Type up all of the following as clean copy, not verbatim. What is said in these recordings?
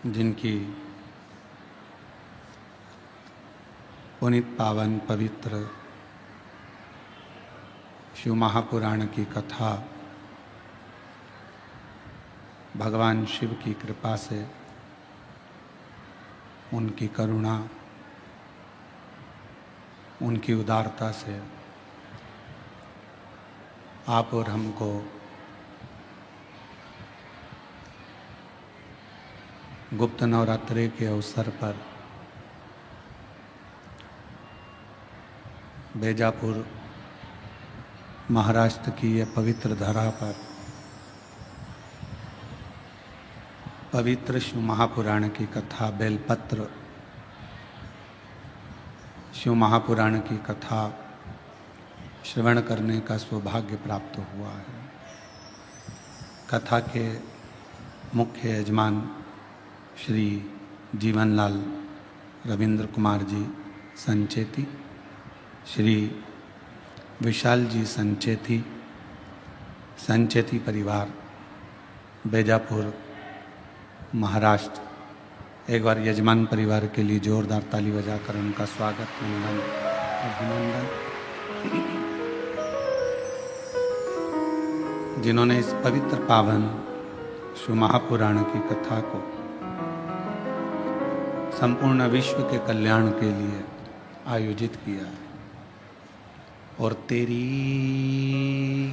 जिनकी पुनित पावन पवित्र शिव महापुराण की कथा भगवान शिव की कृपा से, उनकी करुणा, उनकी उदारता से आप और हमको गुप्त नवरात्रि के अवसर पर बेजापुर महाराष्ट्र की यह पवित्र धरा पर पवित्र शिव महापुराण की कथा बेलपत्र शिव महापुराण की कथा श्रवण करने का सौभाग्य प्राप्त हुआ है। कथा के मुख्य यजमान श्री जीवनलाल रविंद्र कुमार जी संचेती, श्री विशाल जी संचेती परिवार बेजापुर महाराष्ट्र। एक बार यजमान परिवार के लिए जोरदार ताली बजाकर उनका स्वागत, वंदन, अभिनंदन। जिन्होंने इस पवित्र पावन शिव महापुराण की कथा को संपूर्ण विश्व के कल्याण के लिए आयोजित किया है। और तेरी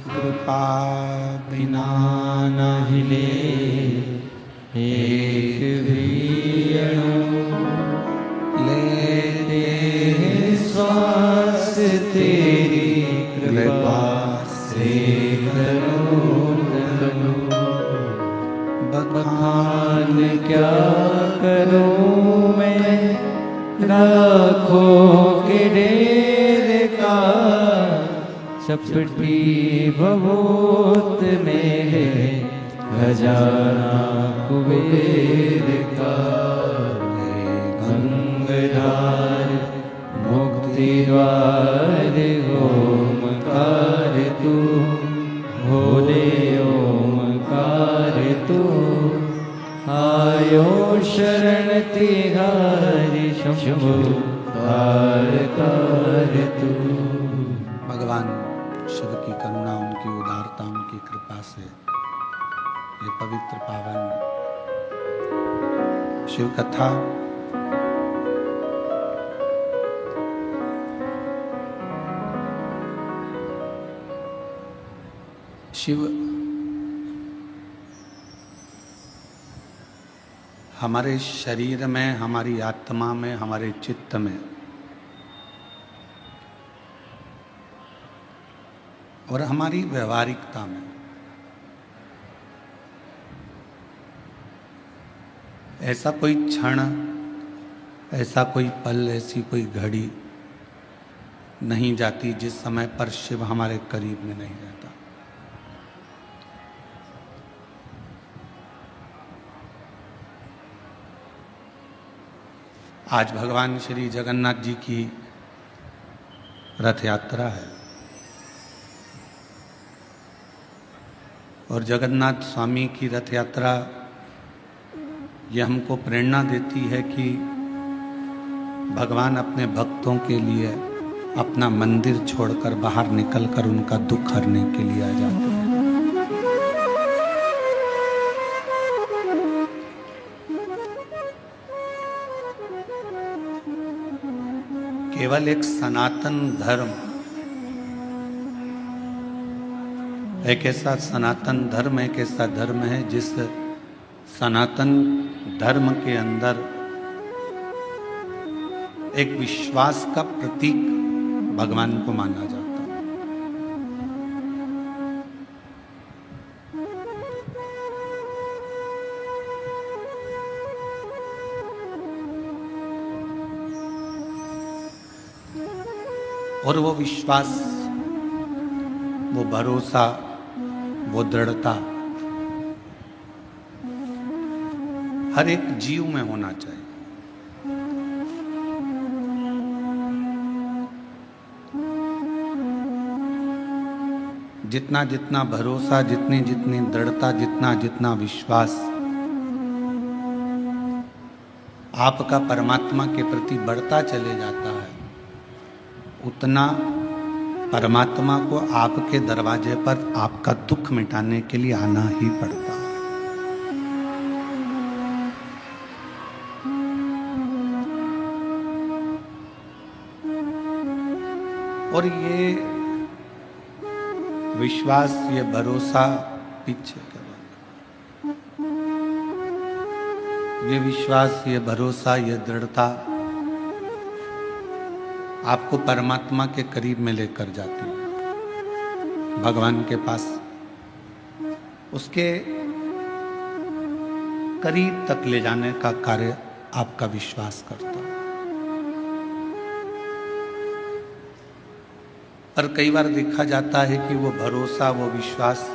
कृपा बिना न हिले एक भी अणु, लेते श्वास तेरी कृपा से तनु। बखान क्या करूं मैं लाखों के ढेर का, चपटी बहुत में है खजाना कुबेर का। गंगाधार मुक्ति द्वार ओमकार तू, भोले ओमकार तू। आयो शरण तिहारी शंभु कार तू। भगवान शिव की करुणा, उनकी उदारता, उनकी कृपा से ये पवित्र पावन शिव कथा शिव हमारे शरीर में, हमारी आत्मा में, हमारे चित्त में और हमारी व्यवहारिकता में ऐसा कोई क्षण, ऐसा कोई पल, ऐसी कोई घड़ी नहीं जाती जिस समय पर शिव हमारे करीब में नहीं रहता। आज भगवान श्री जगन्नाथ जी की रथ यात्रा है और जगन्नाथ स्वामी की रथ यात्रा यह हमको प्रेरणा देती है कि भगवान अपने भक्तों के लिए अपना मंदिर छोड़कर बाहर निकलकर उनका दुख हरने के लिए आ जाते हैं। केवल एक सनातन धर्म, एक ऐसा सनातन धर्म, एक ऐसा धर्म है जिस सनातन धर्म के अंदर एक विश्वास का प्रतीक भगवान को माना जाता है। और वो विश्वास, वो भरोसा, वो दृढ़ता हर एक जीव में होना चाहिए। जितना जितना भरोसा, जितनी जितनी दृढ़ता, जितना जितना विश्वास आपका परमात्मा के प्रति बढ़ता चले जाता है, उतना परमात्मा को आपके दरवाजे पर आपका दुख मिटाने के लिए आना ही पड़ता है। और ये विश्वास, ये भरोसा पीछे करो, ये विश्वास, ये भरोसा, ये दृढ़ता आपको परमात्मा के करीब में लेकर जाती है, भगवान के पास, उसके करीब तक ले जाने का कार्य आपका विश्वास करता है। पर कई बार देखा जाता है कि वो भरोसा, वो विश्वास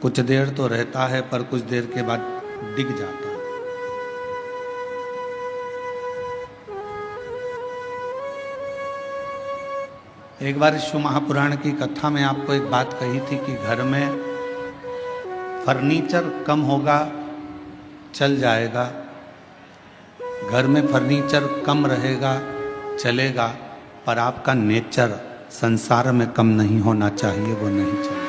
कुछ देर तो रहता है, पर कुछ देर के बाद डिग जाता है। एक बार शिव महापुराण की कथा में आपको एक बात कही थी कि घर में फर्नीचर कम होगा, चल जाएगा, घर में फर्नीचर कम रहेगा, चलेगा, पर आपका नेचर संसार में कम नहीं होना चाहिए, वो नहीं चलेगा।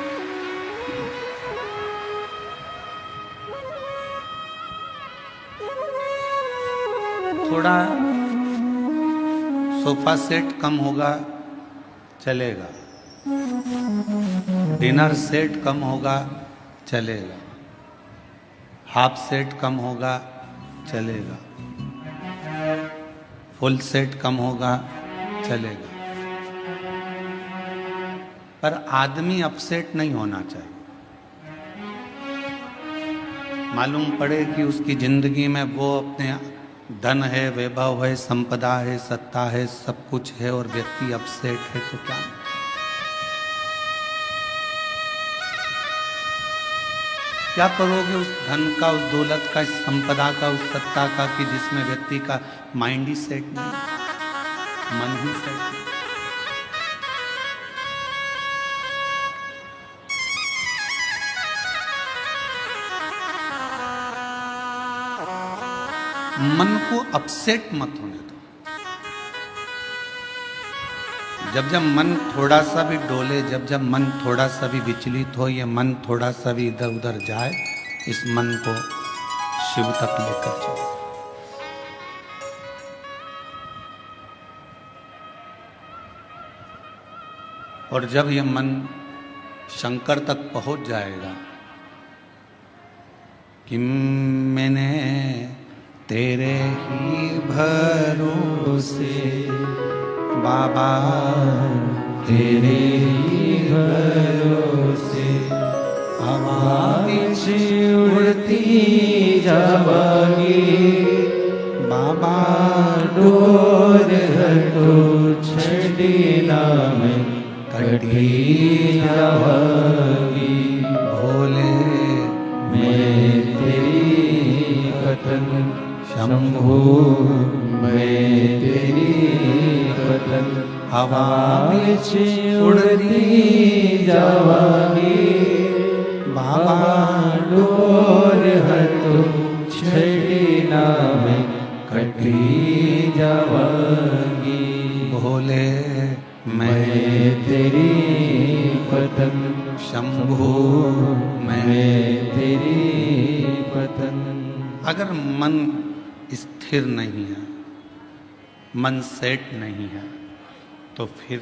थोड़ा सोफा सेट कम होगा, चलेगा, डिनर सेट कम होगा, चलेगा, हाफ सेट कम होगा, चलेगा, फुल सेट कम होगा, चलेगा, पर आदमी अपसेट नहीं होना चाहिए। मालूम पड़े कि उसकी जिंदगी में वो अपने धन है, वैभव है, संपदा है, सत्ता है, सब कुछ है, और व्यक्ति अपसेट है, तो क्या? क्या करोगे उस धन का, उस दौलत का, इस संपदा का, उस सत्ता का, कि जिसमें व्यक्ति का माइंड ही सेट नहीं, मन ही सेट नहीं। मन को अपसेट मत होने दो। जब जब मन थोड़ा सा भी डोले, जब जब मन थोड़ा सा भी विचलित हो, ये मन थोड़ा सा भी इधर उधर जाए, इस मन को शिव तक लेकर चलो। और जब ये मन शंकर तक पहुंच जाएगा कि मैंने तेरे ही भरोसे बाबा, तेरे ही भरोसे हवा विच उड़ती जावांगी, बाबा डोर हटो छड़ी नाम कटी जावांगी। भोले मैं तेरी पतन शंभो, मैं तेरी पतन हवा विच उड़ती जावांगी, बाबा डोर हटो छड़ी नाम कटी जावांगी। भोले मैं तेरी पतन शंभु, मैं तेरी पतन। अगर मन स्थिर नहीं है, मन सेट नहीं है, तो फिर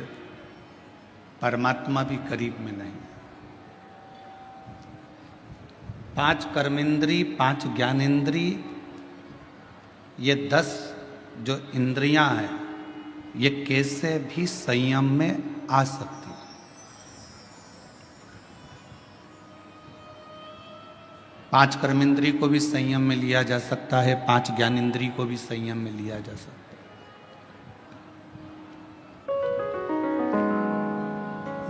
परमात्मा भी करीब में नहीं है। 5 कर्मेंद्री, 5 ज्ञानेंद्री, ये 10 जो इंद्रियां हैं, ये कैसे भी संयम में आ सकती है। पांच कर्मेंद्री को भी संयम में लिया जा सकता है, 5 ज्ञानेंद्री को भी संयम में लिया जा सकता है।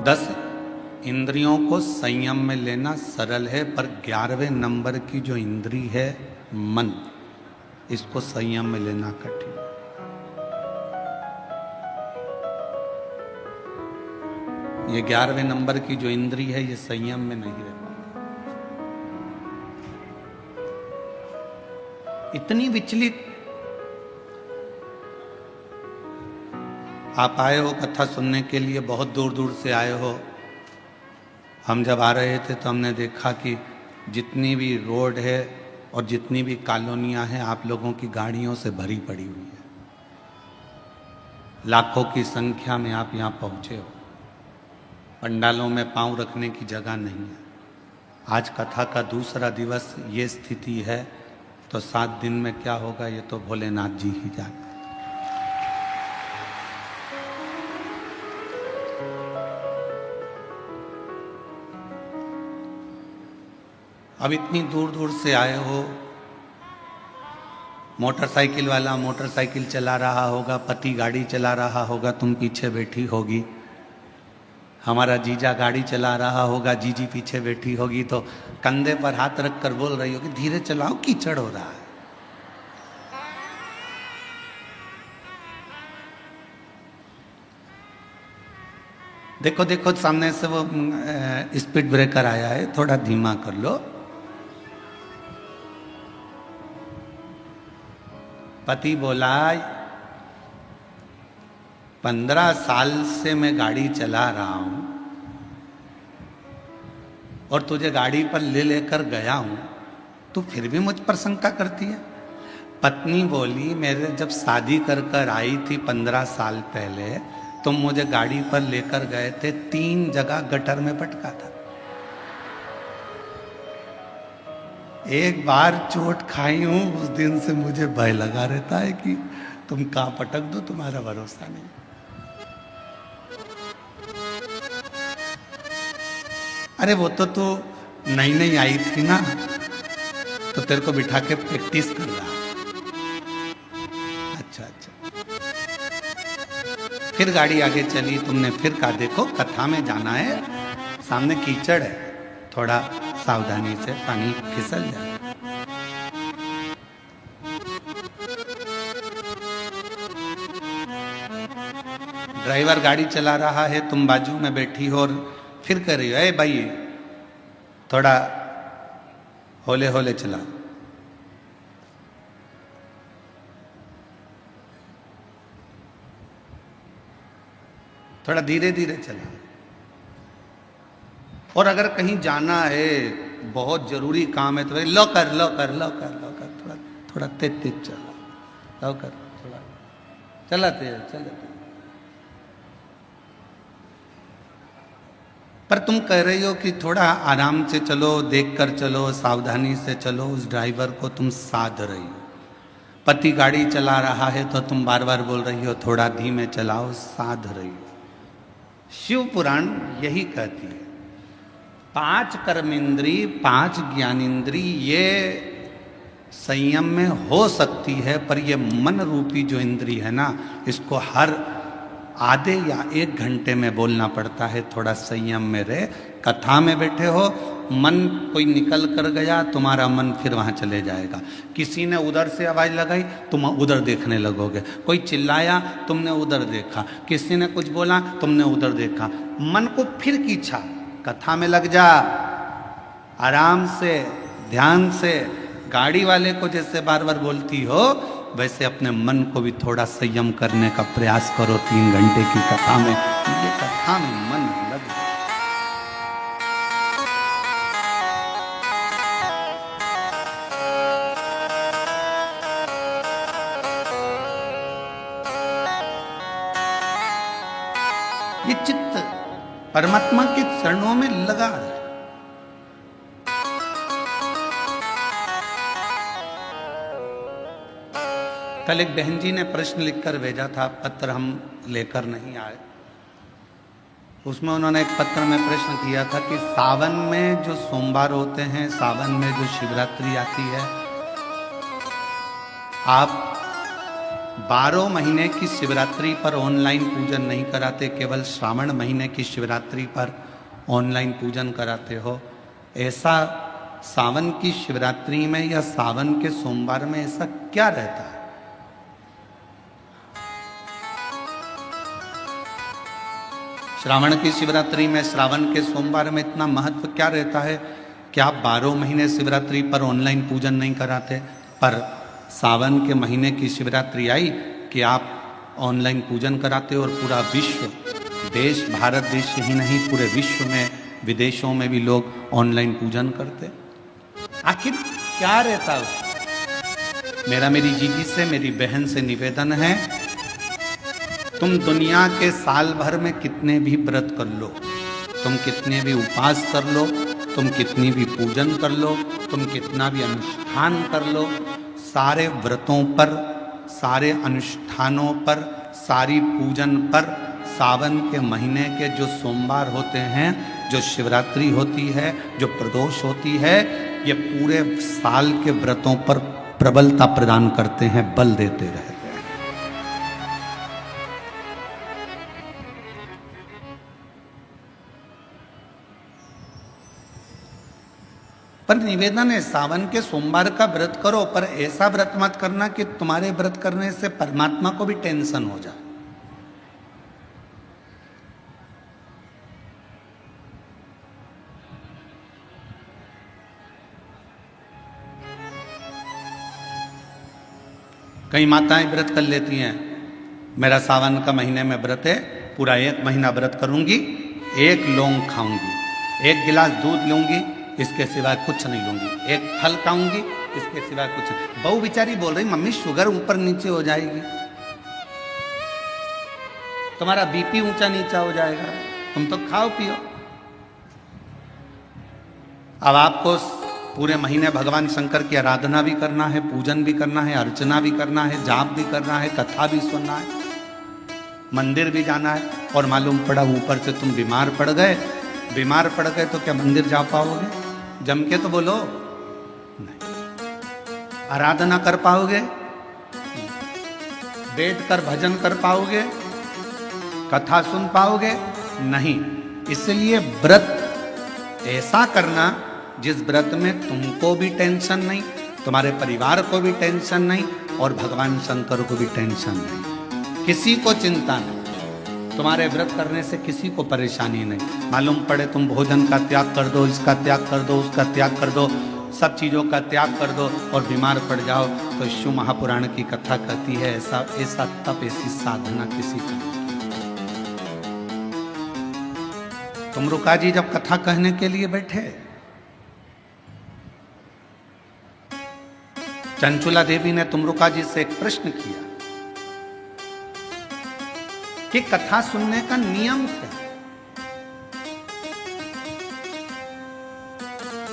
10 इंद्रियों को संयम में लेना सरल है, पर 11वें नंबर की जो इंद्री है मन, इसको संयम में लेना कठिन है। ये 11वें नंबर की जो इंद्री है, ये संयम में नहीं रह पाती। इतनी विचलित। आप आए हो कथा सुनने के लिए, बहुत दूर दूर से आए हो। हम जब आ रहे थे तो हमने देखा कि जितनी भी रोड है और जितनी भी कॉलोनियां हैं आप लोगों की गाड़ियों से भरी पड़ी हुई है। लाखों की संख्या में आप यहाँ पहुँचे हो। पंडालों में पांव रखने की जगह नहीं है। आज कथा का दूसरा दिवस, ये स्थिति है तो 7 दिन में क्या होगा ये तो भोलेनाथ जी ही जाने। अब इतनी दूर दूर से आए हो, मोटरसाइकिल वाला मोटरसाइकिल चला रहा होगा, पति गाड़ी चला रहा होगा, तुम पीछे बैठी होगी। हमारा जीजा गाड़ी चला रहा होगा, जीजी पीछे बैठी होगी, तो कंधे पर हाथ रख कर बोल रही होगी धीरे चलाओ कीचड़ हो रहा है। देखो देखो सामने से वो स्पीड ब्रेकर आया है, थोड़ा धीमा कर लो। पति बोला 15 साल से मैं गाड़ी चला रहा हूं और तुझे गाड़ी पर ले लेकर गया हूं, तू फिर भी मुझ पर शंका करती है। पत्नी बोली मेरे जब शादी कर कर आई थी 15 साल पहले, तुम मुझे गाड़ी पर लेकर गए थे, 3 जगह गटर में पटका था। एक बार चोट खाई हूं, उस दिन से मुझे भय लगा रहता है कि तुम कहां पटक दो, तुम्हारा भरोसा नहीं। अरे वो तो तू नई नई आई थी ना, तो तेरे को बिठा के प्रैक्टिस कर रहा। अच्छा अच्छा। फिर गाड़ी आगे चली, तुमने फिर कहा देखो कथा में जाना है, सामने कीचड़ है, थोड़ा सावधानी से, पानी फिसल जाए। ड्राइवर गाड़ी चला रहा है, तुम बाजू में बैठी हो और फिर कह रही हो ए भाई थोड़ा होले होले चला। थोड़ा धीरे धीरे चला। और अगर कहीं जाना है, बहुत जरूरी काम है, तो भाई लो कर लो कर लो कर लो कर, थोड़ा थोड़ा तेज तेज चला, लो कर थोड़ा चलाते चलाते। पर तुम कह रही हो कि थोड़ा आराम से चलो, देख कर चलो, सावधानी से चलो, उस ड्राइवर को तुम साध रही हो। पति गाड़ी चला रहा है तो तुम बार बार बोल रही हो थोड़ा धीमे चलाओ, साध रही हो। शिव पुराण यही कहती है 5 कर्मेंद्री 5 ज्ञानेंद्री ये संयम में हो सकती है, पर ये मन रूपी जो इंद्री है ना, इसको हर आधे या 1 घंटे में बोलना पड़ता है, थोड़ा संयम में रहे। कथा में बैठे हो, मन कोई निकल कर गया, तुम्हारा मन फिर वहाँ चले जाएगा। किसी ने उधर से आवाज़ लगाई, तुम उधर देखने लगोगे। कोई चिल्लाया, तुमने उधर देखा। किसी ने कुछ बोला, तुमने उधर देखा। मन को फिर खींचा, कथा में लग जा, आराम से, ध्यान से। गाड़ी वाले को जैसे बार बार बोलती हो, वैसे अपने मन को भी थोड़ा संयम करने का प्रयास करो। 3 घंटे की कथा में, ये कथा में मन लग जाए। ये चित्त परमात्मा के चरणों में लगा है। कल एक बहन जी ने प्रश्न लिखकर भेजा था, पत्र हम लेकर नहीं आए। उसमें उन्होंने एक पत्र में प्रश्न किया था कि सावन में जो सोमवार होते हैं, सावन में जो शिवरात्रि आती है, आप 12 महीने की शिवरात्रि पर ऑनलाइन पूजन नहीं कराते, केवल श्रावण महीने की शिवरात्रि पर ऑनलाइन पूजन कराते हो। ऐसा सावन की शिवरात्रि में या सावन के सोमवार में ऐसा क्या रहता है? श्रावण की शिवरात्रि में, श्रावण के सोमवार में इतना महत्व क्या रहता है कि आप 12 महीने शिवरात्रि पर ऑनलाइन पूजन नहीं कराते, पर सावन के महीने की शिवरात्रि आई कि आप ऑनलाइन पूजन कराते हो और पूरा विश्व, देश, भारत देश ही नहीं पूरे विश्व में, विदेशों में भी लोग ऑनलाइन पूजन करते। आखिर क्या रहता है? मेरा मेरी जीजी से, मेरी बहन से निवेदन है, तुम दुनिया के साल भर में कितने भी व्रत कर लो, तुम कितने भी उपवास कर लो, तुम कितनी भी पूजन कर लो, तुम कितना भी अनुष्ठान कर लो, सारे व्रतों पर, सारे अनुष्ठानों पर, सारी पूजन पर सावन के महीने के जो सोमवार होते हैं, जो शिवरात्रि होती है, जो प्रदोष होती है, ये पूरे साल के व्रतों पर प्रबलता प्रदान करते हैं, बल देते रहते हैं। पर निवेदन है, सावन के सोमवार का व्रत करो, पर ऐसा व्रत मत करना कि तुम्हारे व्रत करने से परमात्मा को भी टेंशन हो जाए। कई माताएं व्रत कर लेती हैं, मेरा सावन का महीने में व्रत है, पूरा 1 महीना व्रत करूंगी, 1 लौंग खाऊंगी, 1 गिलास दूध लूंगी, इसके सिवाय कुछ नहीं लूंगी, 1 फल खाऊंगी, इसके सिवाय कुछ नहीं। बहू बेचारी बोल रही, मम्मी शुगर ऊपर नीचे हो जाएगी, तुम्हारा बीपी ऊंचा नीचा हो जाएगा, तुम तो खाओ पियो। अब आपको पूरे महीने भगवान शंकर की आराधना भी करना है, पूजन भी करना है, अर्चना भी करना है, जाप भी करना है, कथा भी सुनना है, मंदिर भी जाना है, और मालूम पड़ा ऊपर से तुम बीमार पड़ गए। बीमार पड़ गए तो क्या मंदिर जा पाओगे? जम के तो बोलो नहीं। आराधना कर पाओगे? बैठ कर भजन कर पाओगे? कथा सुन पाओगे? नहीं। इसलिए व्रत ऐसा करना जिस व्रत में तुमको भी टेंशन नहीं, तुम्हारे परिवार को भी टेंशन नहीं, और भगवान शंकर को भी टेंशन नहीं, किसी को चिंता नहीं, तुम्हारे व्रत करने से किसी को परेशानी नहीं। मालूम पड़े तुम भोजन का त्याग कर दो, इसका त्याग कर दो, उसका त्याग कर दो, सब चीज़ों का त्याग कर दो और बीमार पड़ जाओ, तो शिव महापुराण की कथा कहती है ऐसा ऐसा तप, ऐसी साधना किसी को नहीं। तुमरुका जी जब कथा कहने के लिए बैठे, चंचुला देवी ने तुमरुका जी से एक प्रश्न किया कि कथा सुनने का नियम क्या है?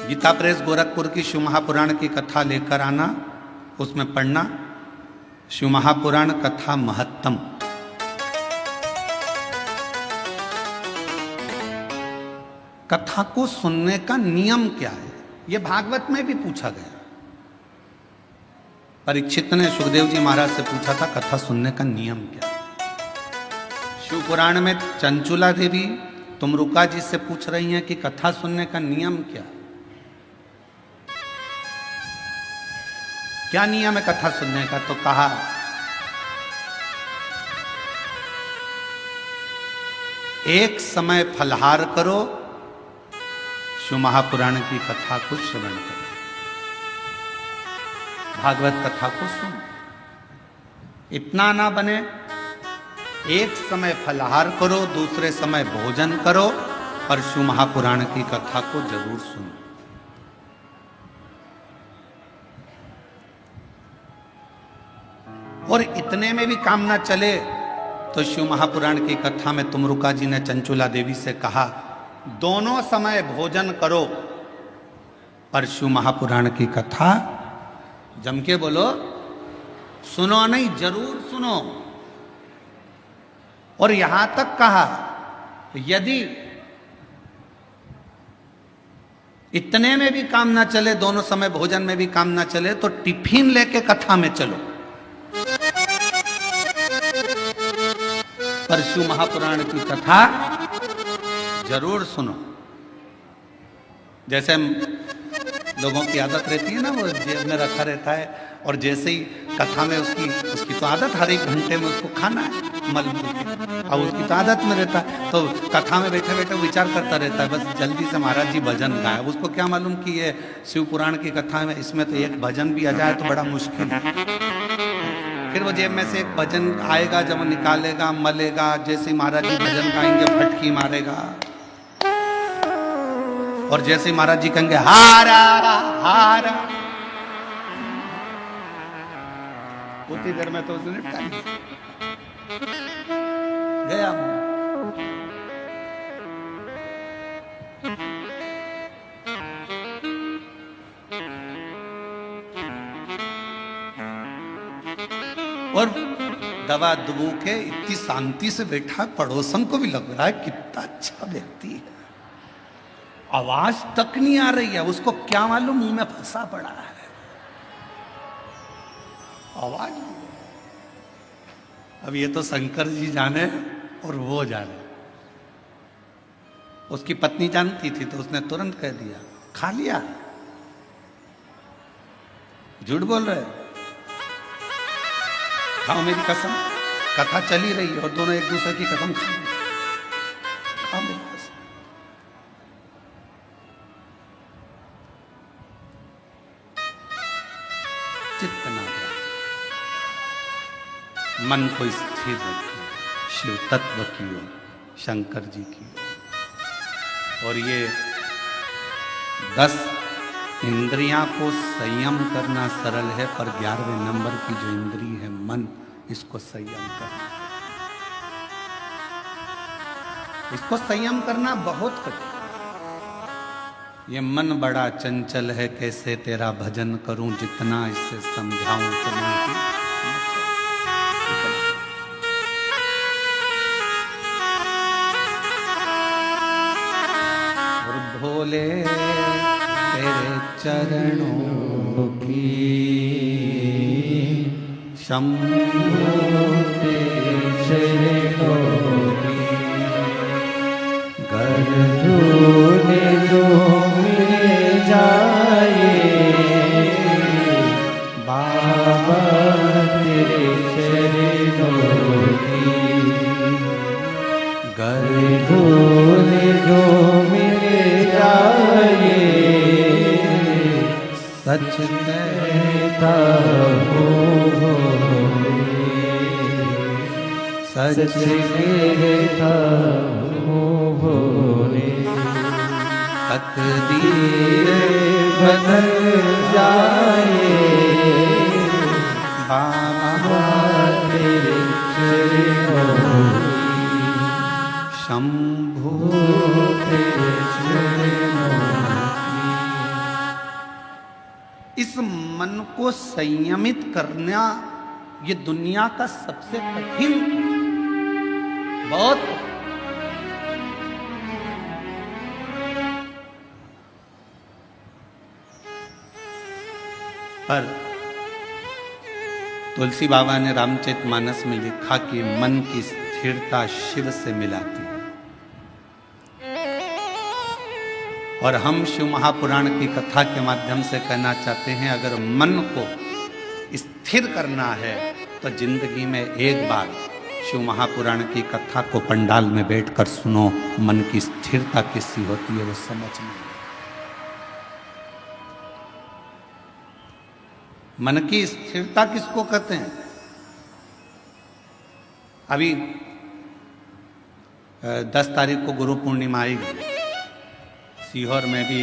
गीता प्रेस गोरखपुर की शिव महापुराण की कथा लेकर आना, उसमें पढ़ना शिव महापुराण कथा महत्तम। कथा को सुनने का नियम क्या है, यह भागवत में भी पूछा गया। परीक्षित ने सुखदेव जी महाराज से पूछा था कथा सुनने का नियम क्या है। शिव पुराण में चंचुला देवी तुमरुका जी से पूछ रही हैं कि कथा सुनने का नियम क्या है, क्या नियम है कथा सुनने का? तो कहा एक समय फलहार करो, शिव महापुराण की कथा को श्रवण करो, भागवत कथा को सुनो। इतना ना बने, एक समय फलहार करो, दूसरे समय भोजन करो, पर शिव महापुराण की कथा को जरूर सुनो। और इतने में भी काम ना चले तो शिव महापुराण की कथा में तुमरुका जी ने चंचुला देवी से कहा दोनों समय भोजन करो, पर शिव महापुराण की कथा जम के बोलो, सुनो नहीं, जरूर सुनो। और यहां तक कहा यदि इतने में भी काम ना चले, दोनों समय भोजन में भी काम ना चले, तो टिफिन लेके कथा में चलो, पर शिव महापुराण की कथा जरूर सुनो। जैसे लोगों की आदत रहती है ना, वो जेब में रखा रहता है, और जैसे ही कथा में उसकी तो आदत हर एक घंटे में उसको खाना है मल मूल के, अब उसकी तो आदत में रहता है, तो कथा में बैठे बैठे विचार करता रहता है, बस जल्दी से महाराज जी भजन गाए। उसको क्या मालूम कि ये शिव पुराण की कथा में इसमें तो एक भजन भी आ जाए तो बड़ा मुश्किल है। फिर वो जेब में से एक भजन आएगा, जब वो निकालेगा मलेगा, जैसे ही महाराज जी भजन गाएंगे फटकी मारेगा, और जैसे ही महाराज जी कहेंगे हारा हारा, उतनी देर में तो उसने निपटा लिया, गया। और दवा दुबू के इतनी शांति से बैठा, पड़ोसन को भी लग रहा है कितना अच्छा व्यक्ति है, आवाज तक नहीं आ रही है, उसको क्या मालूम मुंह में फंसा पड़ा है, आवाज। अब ये तो शंकर जी जाने और वो जाने। उसकी पत्नी जानती थी तो उसने तुरंत कह दिया, खा लिया, झूठ बोल रहे, खाओ मेरी कसम। कथा चली रही है और दोनों एक दूसरे की कसम खा रहे, खाओ मेरी कसम। चित्त ना जाए, मन को स्थिर रखिए, शिव तत्व की ओर, शंकर जी की ओर। और ये 10 इंद्रियां को संयम करना सरल है, पर 11वें नंबर की जो इंद्री है मन, इसको संयम करना, इसको संयम करना बहुत कठिन। ये मन बड़ा चंचल है, कैसे तेरा भजन करूं, जितना इससे समझाऊं उतना ही। और भोले तेरे चरणों की शंभो तेरे चरणों की गर्जूने जो मिल जाए बाबा तेरे चरणों की, गर्जूने जो मिल जाए सच कहता हूँ, सच कहता हूँ भोले, तकदीर बदल जाए बाबा तेरे चरणों की, शंभु तेरे चरणों की। इस मन को संयमित करना ये दुनिया का सबसे कठिन, बहुत पर तुलसी बाबा ने रामचरितमानस में लिखा कि मन की स्थिरता शिव से मिलाती है। और हम शिव महापुराण की कथा के माध्यम से कहना चाहते हैं, अगर मन को स्थिर करना है तो जिंदगी में एक बार शिव महापुराण की कथा को पंडाल में बैठकर सुनो, मन की स्थिरता किसी होती है वो समझ में। मन की स्थिरता किसको कहते हैं? अभी 10 तारीख को गुरु पूर्णिमा आएगी, सीहोर में भी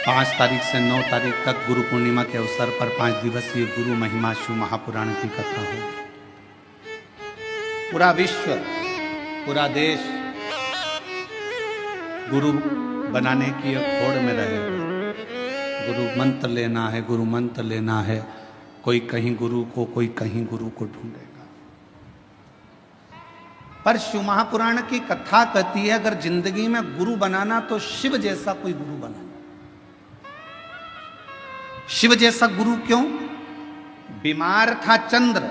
5 तारीख से 9 तारीख तक गुरु पूर्णिमा के अवसर पर 5 दिवसीय गुरु महिमा शिव महापुराण की कथा होगी। पूरा विश्व, पूरा देश गुरु बनाने की होड़ में रहे। गुरु मंत्र लेना है, गुरु मंत्र लेना है, कोई कहीं गुरु को, कोई कहीं गुरु को ढूंढेगा। पर शिव महापुराण की कथा कहती है, अगर जिंदगी में गुरु बनाना तो शिव जैसा कोई गुरु बनाना। शिव जैसा गुरु क्यों? बीमार था चंद्र,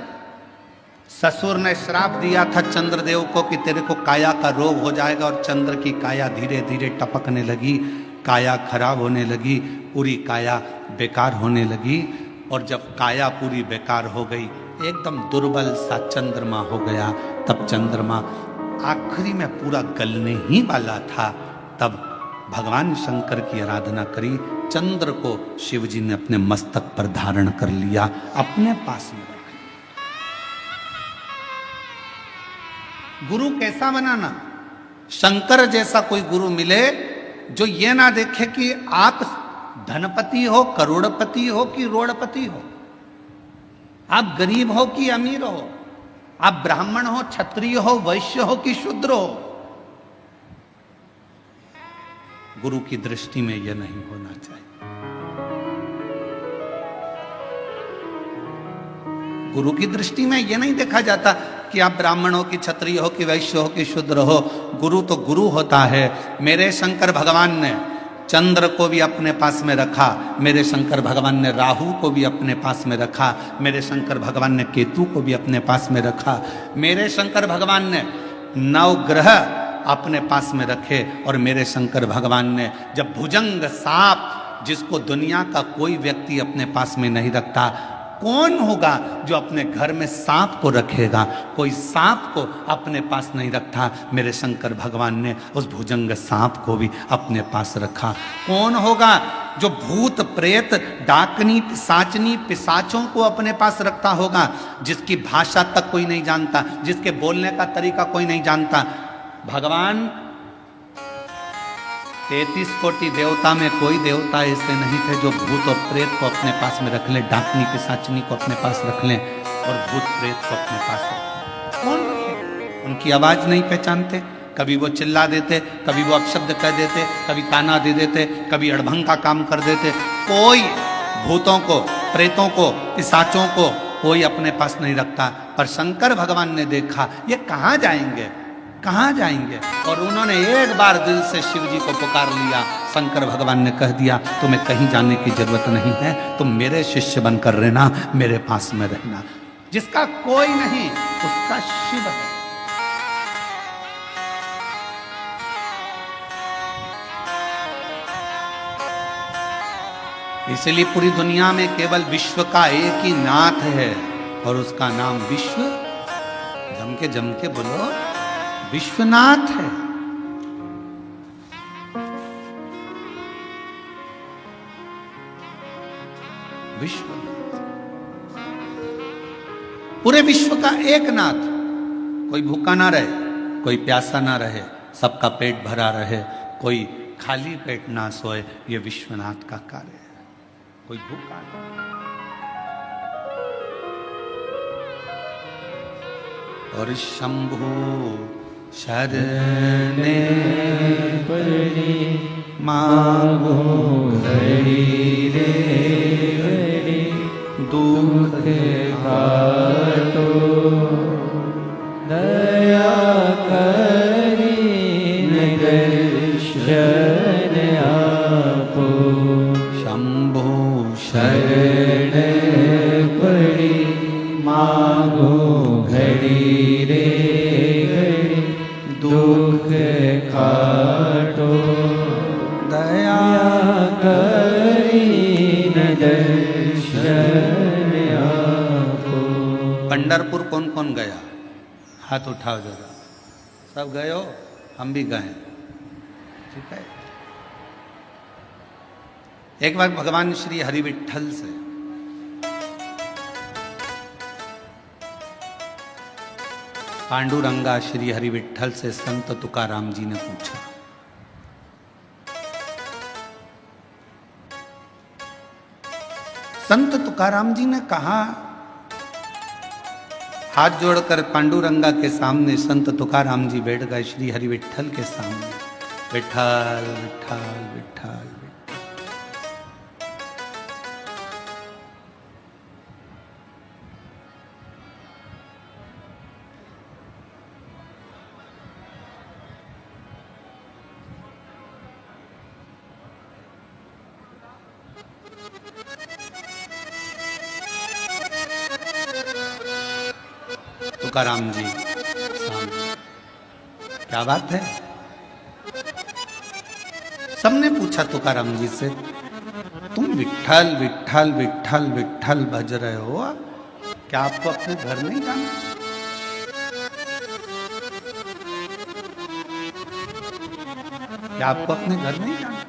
ससुर ने श्राप दिया था चंद्रदेव को कि तेरे को काया का रोग हो जाएगा, और चंद्र की काया धीरे धीरे टपकने लगी। काया खराब होने लगी, पूरी काया बेकार होने लगी। और जब काया पूरी बेकार हो गई, एकदम दुर्बल सा चंद्रमा हो गया, तब चंद्रमा आखिरी में पूरा गलने ही वाला था, तब भगवान शंकर की आराधना करी। चंद्र को शिव जी ने अपने मस्तक पर धारण कर लिया, अपने पास में रख लिया। गुरु कैसा बनाना? शंकर जैसा कोई गुरु मिले जो ये ना देखे कि आप धनपति हो, करोड़पति हो कि रोड़पति हो, आप गरीब हो कि अमीर हो, आप ब्राह्मण हो, क्षत्रिय हो, वैश्य हो कि शूद्र हो। गुरु की दृष्टि में यह नहीं होना चाहिए। गुरु की दृष्टि में यह नहीं देखा जाता कि आप ब्राह्मण हो कि क्षत्रिय हो कि वैश्य हो कि शूद्र हो। गुरु तो गुरु होता है। मेरे शंकर भगवान ने चंद्र को भी अपने पास में रखा, मेरे शंकर भगवान ने राहु को भी अपने पास में रखा, मेरे शंकर भगवान ने केतु को भी अपने पास में रखा, मेरे शंकर भगवान ने 9 ग्रह अपने पास में रखे। और मेरे शंकर भगवान ने जब भुजंग सांप, जिसको दुनिया का कोई व्यक्ति अपने पास में नहीं रखता, कौन होगा जो अपने घर में सांप को रखेगा? कोई सांप को अपने पास नहीं रखता, मेरे शंकर भगवान ने उस भुजंग सांप को भी अपने पास रखा। कौन होगा जो भूत प्रेत डाकनी पिशाचनी पिशाचों को अपने पास रखता होगा, जिसकी भाषा तक कोई नहीं जानता, जिसके बोलने का तरीका कोई नहीं जानता? भगवान 33 कोटि देवता में कोई देवता ऐसे नहीं थे जो भूत और प्रेत को अपने पास में रख लें, डाकनी पिशाचनी को अपने पास रख लें और भूत प्रेत को अपने पास रख लें। कौन रखे? उनकी आवाज नहीं पहचानते, कभी वो चिल्ला देते, कभी वो अपशब्द कह देते, कभी ताना दे देते, कभी अड़भंग का काम कर देते। कोई भूतों को, प्रेतों को, पिशाचों को कोई अपने पास नहीं रखता। पर शंकर भगवान ने देखा ये कहाँ जाएंगे, कहाँ जाएंगे, और उन्होंने एक बार दिल से शिव जी को पुकार लिया। शंकर भगवान ने कह दिया तुम्हें कहीं जाने की जरूरत नहीं है, तुम मेरे शिष्य बनकर रहना, मेरे पास में रहना। जिसका कोई नहीं उसका शिव है। इसलिए पूरी दुनिया में केवल विश्व का एक ही नाथ है और उसका नाम विश्व, जम के बोलो, विश्वनाथ है। विश्वनाथ, पूरे विश्व का एक नाथ। कोई भूखा ना रहे, कोई प्यासा ना रहे, सबका पेट भरा रहे, कोई खाली पेट ना सोए, ये विश्वनाथ का कार्य है। कोई भूखा नहीं। और शंभु शरणे पड़ी मांगो हरि रे हरि, दुख काटो दया करी दर्शन आपो। शंभु शरण पड़ी मांगो घड़ी रे घड़ी, दुख काटो दया करी दर्शन आपो। पंढरपुर कौन कौन गया? हाथ उठाओ जरा। सब गए हो? हम भी गए। ठीक है। एक बार भगवान श्री हरि विठ्ठल से पांडुरंगा श्री हरि विठ्ठल से संत तुकाराम जी ने पूछा, संत तुकाराम जी ने कहा, हाथ जोड़कर पांडुरंगा के सामने संत तुकाराम जी बैठ गए श्री हरि विठ्ठल के सामने। विठ्ठल विठ्ठल विठ्ठल विठ्ठल। तुकाराम जी सामने, क्या बात है? सबने पूछा तुकाराम जी से, तुम विट्ठल विट्ठल विट्ठल विट्ठल भज रहे हो, क्या आपको अपने घर नहीं जाना? क्या आपको अपने घर नहीं जाना?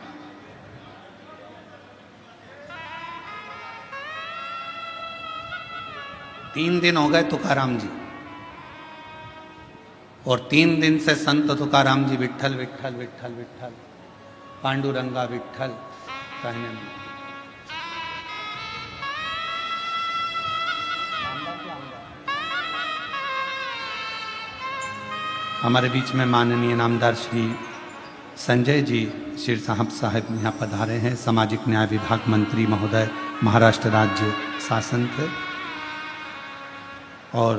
तीन दिन हो गए तुकाराम जी, और 3 दिन से संत तुकाराम जी विट्ठल विट्ठल विट्ठल विट्ठल, पांडुरंगा विट्ठल कहने में। हमारे बीच में माननीय नामदार श्री संजय जी शिर साहब यहाँ पधारे हैं, सामाजिक न्याय विभाग मंत्री महोदय, महाराष्ट्र राज्य शासन थे। और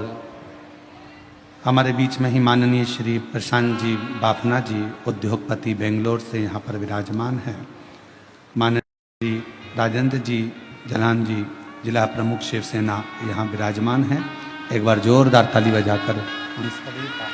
हमारे बीच में ही माननीय श्री प्रशांत जी बाफना जी, उद्योगपति बेंगलोर से यहाँ पर विराजमान हैं। माननीय श्री राजेंद्र जी जलान जी, जिला प्रमुख शिवसेना, यहाँ विराजमान हैं। एक बार जोरदार ताली बजाकर हम सभी का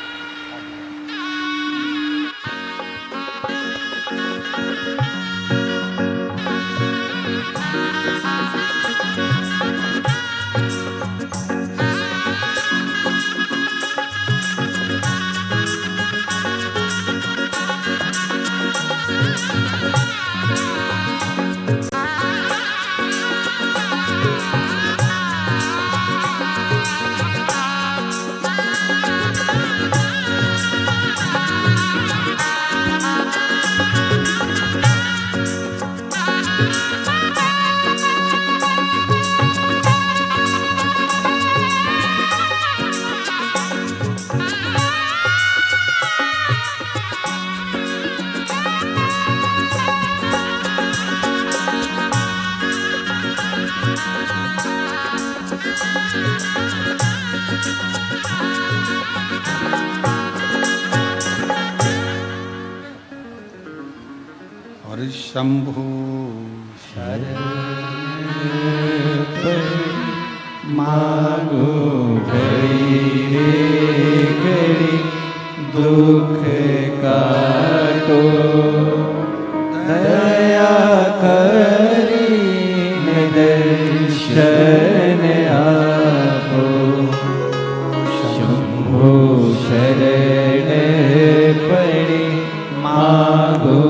शंभु मागो घड़ी रे घड़ी दुख काटो, दया करी दर्शन आपो, शंभु शरण पड़ी मागो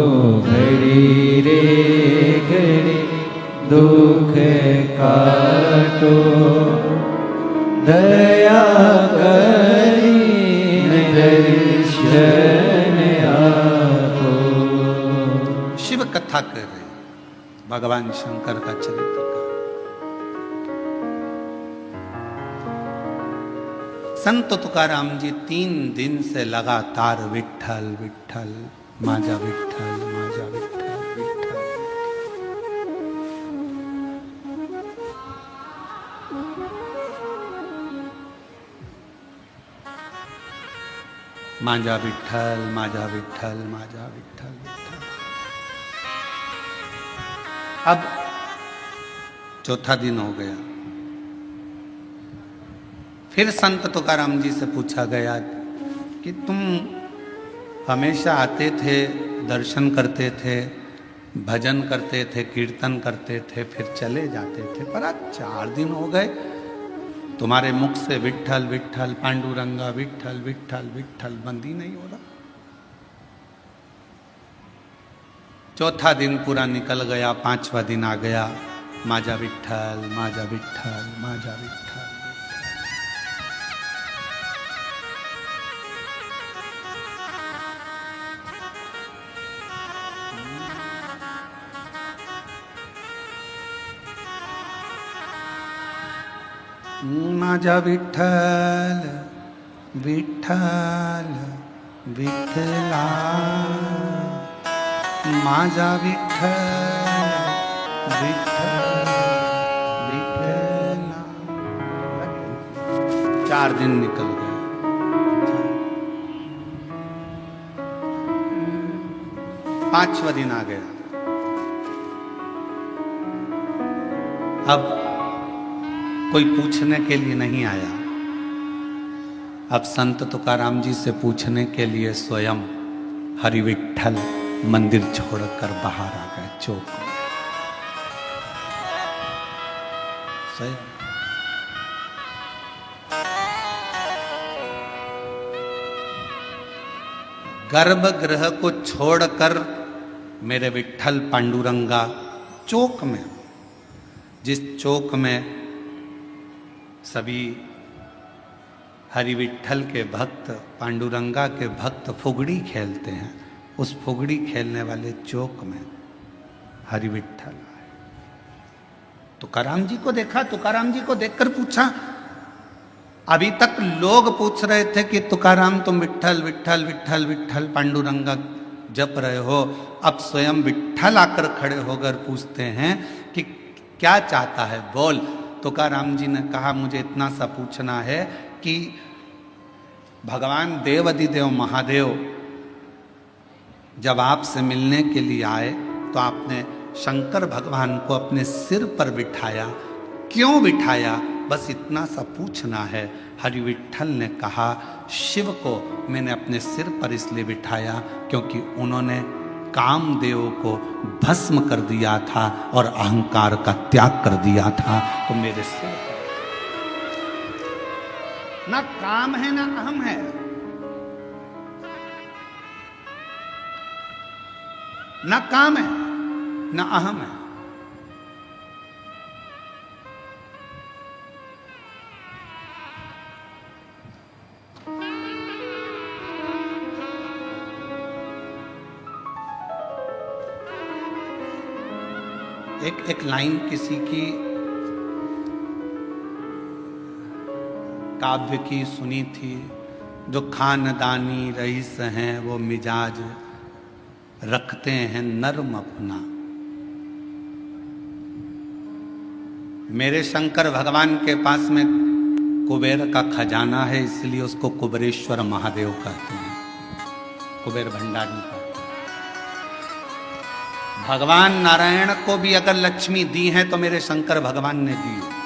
घड़ी रे घड़ी दुख काटो, दया करी दर्शन आपो। शिव कथा कर रहे भगवान शंकर का चरित्र का। संत तुकाराम जी 3 दिन से लगातार विट्ठल विट्ठल माजा विट्ठल माजा विट्ठल विट्ठल। माजा विट्ठल माजा विट्ठल माजा विट्ठल विट्ठल। अब 4था दिन हो गया। फिर संत तुकाराम जी से पूछा गया कि तुम हमेशा आते थे, दर्शन करते थे, भजन करते थे, कीर्तन करते थे, फिर चले जाते थे, पर आज 4 दिन हो गए तुम्हारे मुख से विट्ठल विट्ठल पांडुरंगा विट्ठल विट्ठल विट्ठल बंद ही नहीं हो रहा। 4था दिन पूरा निकल गया, 5वां दिन आ गया, माजा विट्ठल माजा विट्ठल माजा विट्ठल। माझा विठ्ठल विठ्ठल विठ्ठला, माझा विठ्ठल विठ्ठल विठ्ठला। 4 दिन निकल गए। 5वां दिन आ गया। अब कोई पूछने के लिए नहीं आया। अब संत तुकाराम जी से पूछने के लिए स्वयं हरि विट्ठल मंदिर छोड़कर बाहर आ गए चौक में। सही। गर्भगृह को छोड़कर मेरे विट्ठल पांडुरंगा चौक में, जिस चौक में सभी हरि विट्ठल के भक्त, पांडुरंगा के भक्त फुगड़ी खेलते हैं, उस फुगड़ी खेलने वाले चौक में हरि विट्ठल आए। तुकाराम जी को देखा, तुकाराम जी को देखकर पूछा। अभी तक लोग पूछ रहे थे कि तुकाराम तुम विट्ठल विट्ठल विट्ठल विट्ठल पांडुरंगा जप रहे हो, अब स्वयं विट्ठल आकर खड़े होकर पूछते हैं कि क्या चाहता है, बोल। तुकाराम जी ने कहा मुझे इतना सा पूछना है कि भगवान देवाधिदेव महादेव जब आपसे मिलने के लिए आए तो आपने शंकर भगवान को अपने सिर पर बिठाया, क्यों बिठाया, बस इतना सा पूछना है। हरि विट्ठल ने कहा शिव को मैंने अपने सिर पर इसलिए बिठाया क्योंकि उन्होंने कामदेव को भस्म कर दिया था और अहंकार का त्याग कर दिया था, तो मेरे सिर पर ना काम है ना अहम है, ना काम है ना अहम है। एक लाइन किसी की काव्य की सुनी थी, जो खानदानी रईस हैं वो मिजाज रखते हैं नर्म अपना। मेरे शंकर भगवान के पास में कुबेर का खजाना है, इसलिए उसको कुबेरेश्वर महादेव कहते हैं, कुबेर भंडारी कहते हैं। भगवान नारायण को भी अगर लक्ष्मी दी है तो मेरे शंकर भगवान ने दी है।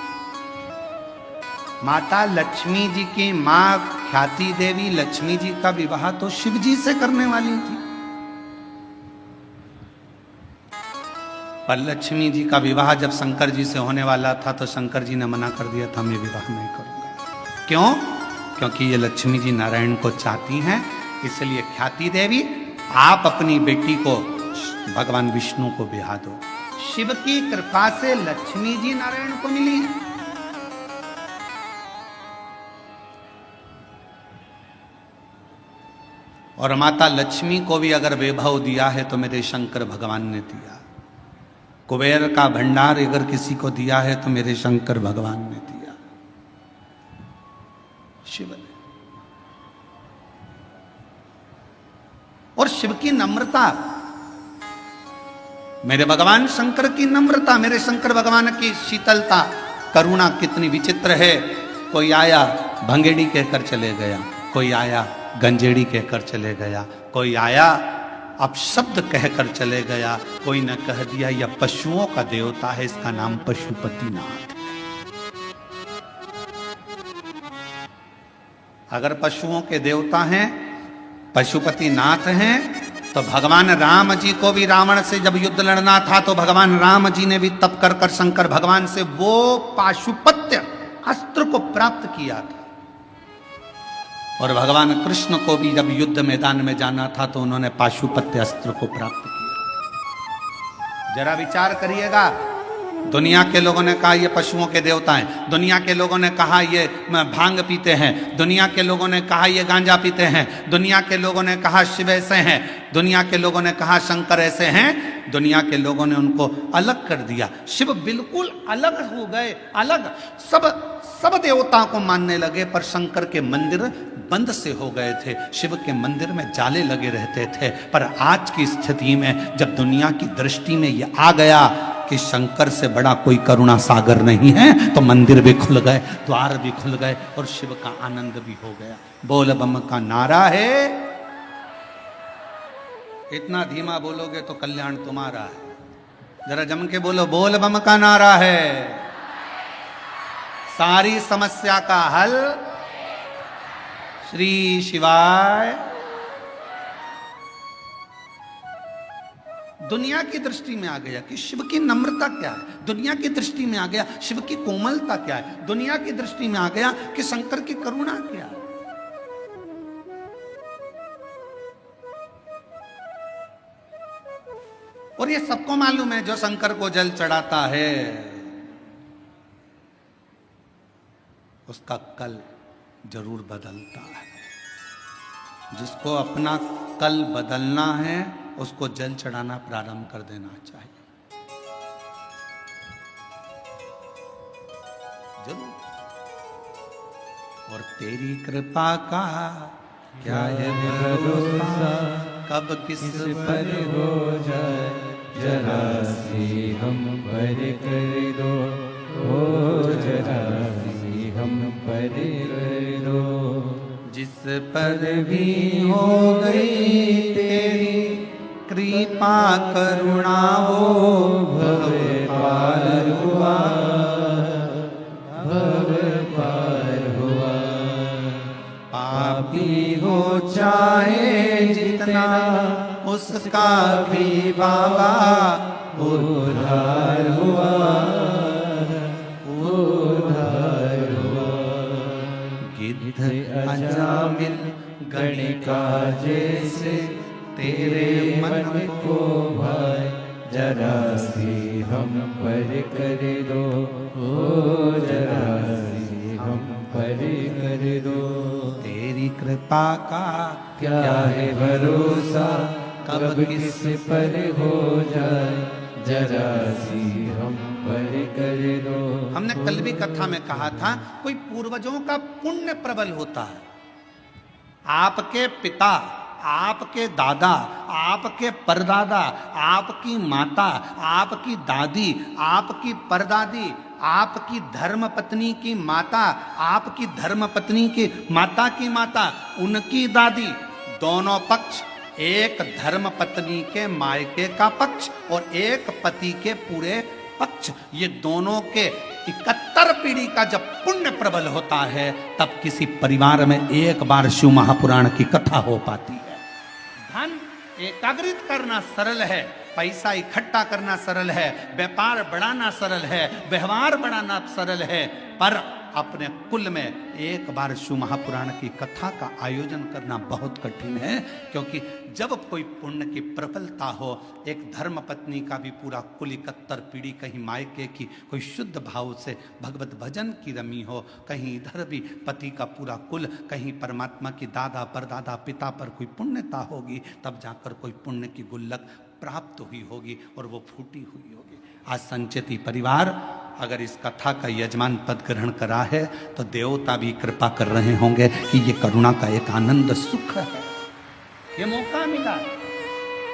माता लक्ष्मी जी की मां ख्याति देवी लक्ष्मी जी का विवाह तो शिव जी से करने वाली थी, पर लक्ष्मी जी का विवाह जब शंकर जी से होने वाला था तो शंकर जी ने मना कर दिया था, मैं विवाह नहीं करूंगा। क्यों? क्योंकि ये लक्ष्मी जी नारायण को चाहती हैं, इसलिए ख्याति देवी आप अपनी बेटी को भगवान विष्णु को ब्याह दो। शिव की कृपा से लक्ष्मी जी नारायण को मिली है। और माता लक्ष्मी को भी अगर वैभव दिया है तो मेरे शंकर भगवान ने दिया। कुबेर का भंडार अगर किसी को दिया है तो मेरे शंकर भगवान ने दिया, शिव ने। और शिव की नम्रता, मेरे भगवान शंकर की नम्रता, मेरे शंकर भगवान की शीतलता, करुणा कितनी विचित्र है। कोई आया भंगेड़ी कहकर चले गया, कोई आया गंजेड़ी कहकर चले गया, कोई आया अपशब्द कहकर चले गया, कोई ने कह दिया यह पशुओं का देवता है, इसका नाम पशुपतिनाथ। अगर पशुओं के देवता हैं, पशुपतिनाथ हैं, तो भगवान राम जी को भी रावण से जब युद्ध लड़ना था तो भगवान राम जी ने भी तप कर कर शंकर भगवान से वो पाशुपत्य अस्त्र को प्राप्त किया था। और भगवान कृष्ण को भी जब युद्ध मैदान में जाना था तो उन्होंने पाशुपत्य अस्त्र को प्राप्त किया। जरा विचार करिएगा, दुनिया के लोगों ने कहा ये पशुओं के देवता हैं, दुनिया के लोगों ने कहा ये भांग पीते हैं, दुनिया के लोगों ने कहा ये गांजा पीते हैं, दुनिया के लोगों ने कहा शिव ऐसे हैं, दुनिया के लोगों ने कहा शंकर ऐसे हैं, दुनिया के लोगों ने उनको अलग कर दिया। शिव बिल्कुल अलग हो गए, अलग सब देवताओं को मानने लगे, पर शंकर के मंदिर बंद से हो गए थे, शिव के मंदिर में जाले लगे रहते थे। पर आज की स्थिति में जब दुनिया की दृष्टि में ये आ गया कि शंकर से बड़ा कोई करुणा सागर नहीं है, तो मंदिर भी खुल गए, द्वार भी खुल गए और शिव का आनंद भी हो गया। बोल बम का नारा है, इतना धीमा बोलोगे तो कल्याण तुम्हारा है। जरा जम के बोलो, बोल बम का नारा है, सारी समस्या का हल श्री शिवाय। दुनिया की दृष्टि में आ गया कि शिव की नम्रता क्या है, दुनिया की दृष्टि में आ गया शिव की कोमलता क्या है, दुनिया की दृष्टि में आ गया कि शंकर की करुणा क्या है। और ये सबको मालूम है, जो शंकर को जल चढ़ाता है उसका कल जरूर बदलता है। जिसको अपना कल बदलना है उसको जल चढ़ाना प्रारंभ कर देना चाहिए, जरूर। और तेरी कृपा का क्या है भरोसा, कब किस पर हो जाए, जरा सी हम पर कर दो, ओ जरा सी हम पर कर दो। जिस पर भी हो गई तेरी कृपा करुणा वो भव पार हुआ, भव पार हुआ। पापी हो चाहे जितना उसका भी बाबा उद्धार हुआ, उद्धार हुआ। गिद्ध अजामिल गणिका जैसे तेरे मन को भाई, जरा सी हम पर कर दो, ओ जरा सी हम पर कर दो। तेरी कृपा का क्या है भरोसा, कब किस पर हो जाए, जरा सी हम पर कर दो। हमने कल भी कथा में कहा था, कोई पूर्वजों का पुण्य प्रबल होता है। आपके पिता, आपके दादा, आपके परदादा, आपकी माता, आपकी दादी, आपकी परदादी, आपकी धर्म पत्नी की माता, आपकी धर्म पत्नी की माता की माता, उनकी दादी, दोनों पक्ष, एक धर्म पत्नी के मायके का पक्ष और एक पति के पूरे पक्ष, ये दोनों के 71 पीढ़ी का जब पुण्य प्रबल होता है तब किसी परिवार में एक बार शिव महापुराण की कथा हो पाती है। धन एकाग्रित करना सरल है, पैसा इकट्ठा करना सरल है, व्यापार बढ़ाना सरल है, व्यवहार बढ़ाना सरल है, पर अपने कुल में एक बार शिव महापुराण की कथा का आयोजन करना बहुत कठिन है। क्योंकि जब कोई पुण्य की प्रबलता हो, एक धर्म पत्नी का भी पूरा कुल 71 पीढ़ी, कहीं मायके की कोई शुद्ध भाव से भगवत भजन की रमी हो, कहीं इधर भी पति का पूरा कुल, कहीं परमात्मा की दादा परदादा पिता पर कोई पुण्यता होगी, तब जाकर कोई पुण्य की गुल्लक प्राप्त हुई होगी और वो फूटी हुई होगी। आज संचेती परिवार अगर इस कथा का यजमान पद ग्रहण करा है तो देवता भी कृपा कर रहे होंगे कि ये करुणा का एक आनंद सुख है, ये मौका मिला।